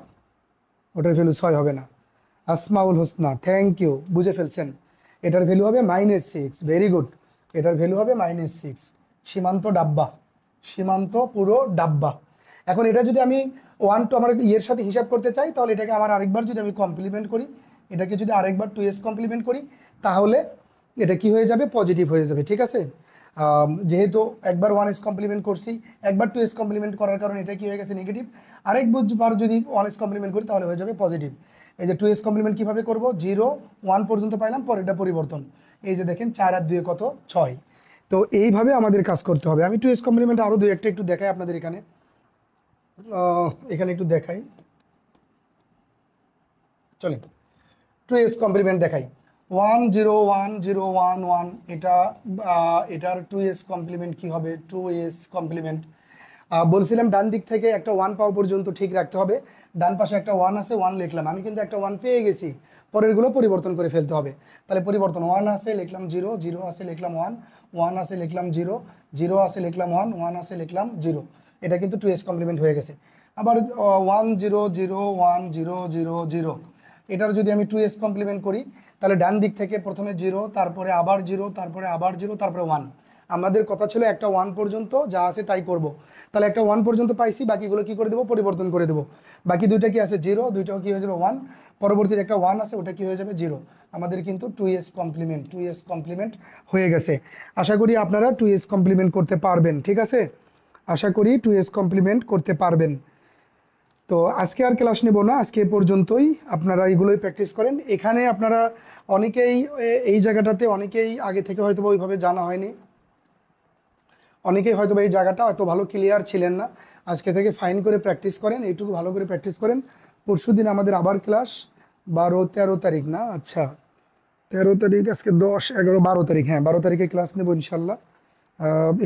ওটার ভ্যালু 6 হবে না। আসমাউল হোসনা, থ্যাংক ইউ, বুঝে ফেলছেন। এটার ভ্যালু হবে -6, ভেরি গুড। এটার ভ্যালু হবে -6। সীমান্ত ডাব্বা, সীমান্ত পুরো ডাব্বা। এখন এটা যদি আমি 1 টু আমার ইয়ের সাথে হিসাব করতে চাই, তাহলে এটাকে আমার আরেকবার যদি আমি কমপ্লিমেন্ট করি, এটাকে যদি আরেকবার 2s কমপ্লিমেন্ট করি, তাহলে এটা কি হয়ে যাবে, পজিটিভ হয়ে যাবে, ঠিক আছে? যেহেতু একবার 1s কমপ্লিমেন্ট করছি, একবার 2s কমপ্লিমেন্ট করার কারণে এটা কি হয়ে গেছে নেগেটিভ, আরেকবার যদি 1s কমপ্লিমেন্ট করি তাহলে হয়ে যাবে পজিটিভ। এই যে 2s কমপ্লিমেন্ট কীভাবে করব, 0 1 পর্যন্ত পাইলাম, পরেরটা পরিবর্তন। এই যে দেখেন 4 আর 2 কত 6। তো এইভাবে আমাদের কাজ করতে হবে। আমি 2s কমপ্লিমেন্ট আরও 2-1টা একটু দেখাই আপনাদের এখানে, এখানে একটু দেখাই, চলেন 2s কমপ্লিমেন্ট দেখাই। 1 0 1 0 1 1, এটা এটার 2s কমপ্লিমেন্ট কি হবে, 2s কমপ্লিমেন্ট বলছিলাম ডান দিক থেকে একটা 1 পাওয়া পর্যন্ত ঠিক রাখতে হবে। ডান পাশে একটা 1 আছে, 1 লিখলাম, আমি কিন্তু একটা 1 পেয়ে গেছি, পরেরগুলো পরিবর্তন করে ফেলতে হবে। তাহলে পরিবর্তন, 1 আছে লিখলাম 0, 0 আছে লিখলাম 1, 1 আছে লিখলাম 0, 0 আছে লিখলাম 1, 1 আছে লিখলাম 0। এটা কিন্তু 2s কমপ্লিমেন্ট হয়ে গেছে। আবার 1 0 0 1 0 0 0, এটার যদি আমি 2s কমপ্লিমেন্ট করি তাহলে ডান দিক থেকে প্রথমে 0, তারপরে আবার 0, তারপরে আবার 0, তারপরে 1। আমাদের কথা ছিল একটা 1 পর্যন্ত যা আছে তাই করব। তাহলে একটা 1 পর্যন্ত পাইছি, বাকিগুলো কি করে দেবো, পরিবর্তন করে দেবো। বাকি দুইটা কি আছে 0, দুইটাও কি হয়ে যাবে 1, পরবর্তীতে একটা 1 আছে ওটা কি হয়ে যাবে 0। আমাদের কিন্তু 2s কমপ্লিমেন্ট হয়ে গেছে। আশা করি আপনারা 2s কমপ্লিমেন্ট করতে পারবেন, ঠিক আছে? আশা করি 2s কমপ্লিমেন্ট করতে পারবেন। তো আজকে আর ক্লাস নেব না, আজকে এ পর্যন্তই। আপনারা এগুলোই প্র্যাকটিস করেন। এখানে আপনারা অনেকেই এই জায়গাটাতে অনেকেই আগে থেকে হয়তো ওইভাবে জানা হয়নি, অনেকেই হয়তো এই জায়গাটা এত ভালো ক্লিয়ার ছিলেন না। আজকে থেকে ফাইন করে প্র্যাকটিস করেন, এইটুকু ভালো করে প্র্যাকটিস করেন। পরশু দিন আমাদের আবার ক্লাস 13 তারিখ না, আচ্ছা 13 তারিখ, আজকে 10, 11, 12 তারিখ, হ্যাঁ 12 তারিখে ক্লাস নেব ইনশাল্লাহ।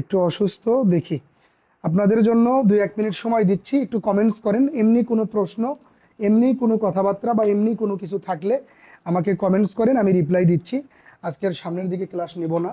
একটু অসুস্থ, দেখি। আপনাদের জন্য 2-1 মিনিট সময় দিচ্ছি, একটু কমেন্টস করেন। এমনি কোনো প্রশ্ন, এমনি কোনো কথাবার্তা বা এমনি কোনো কিছু থাকলে আমাকে কমেন্টস করেন, আমি রিপ্লাই দিচ্ছি। আজকের সামনের দিকে ক্লাস নেব না।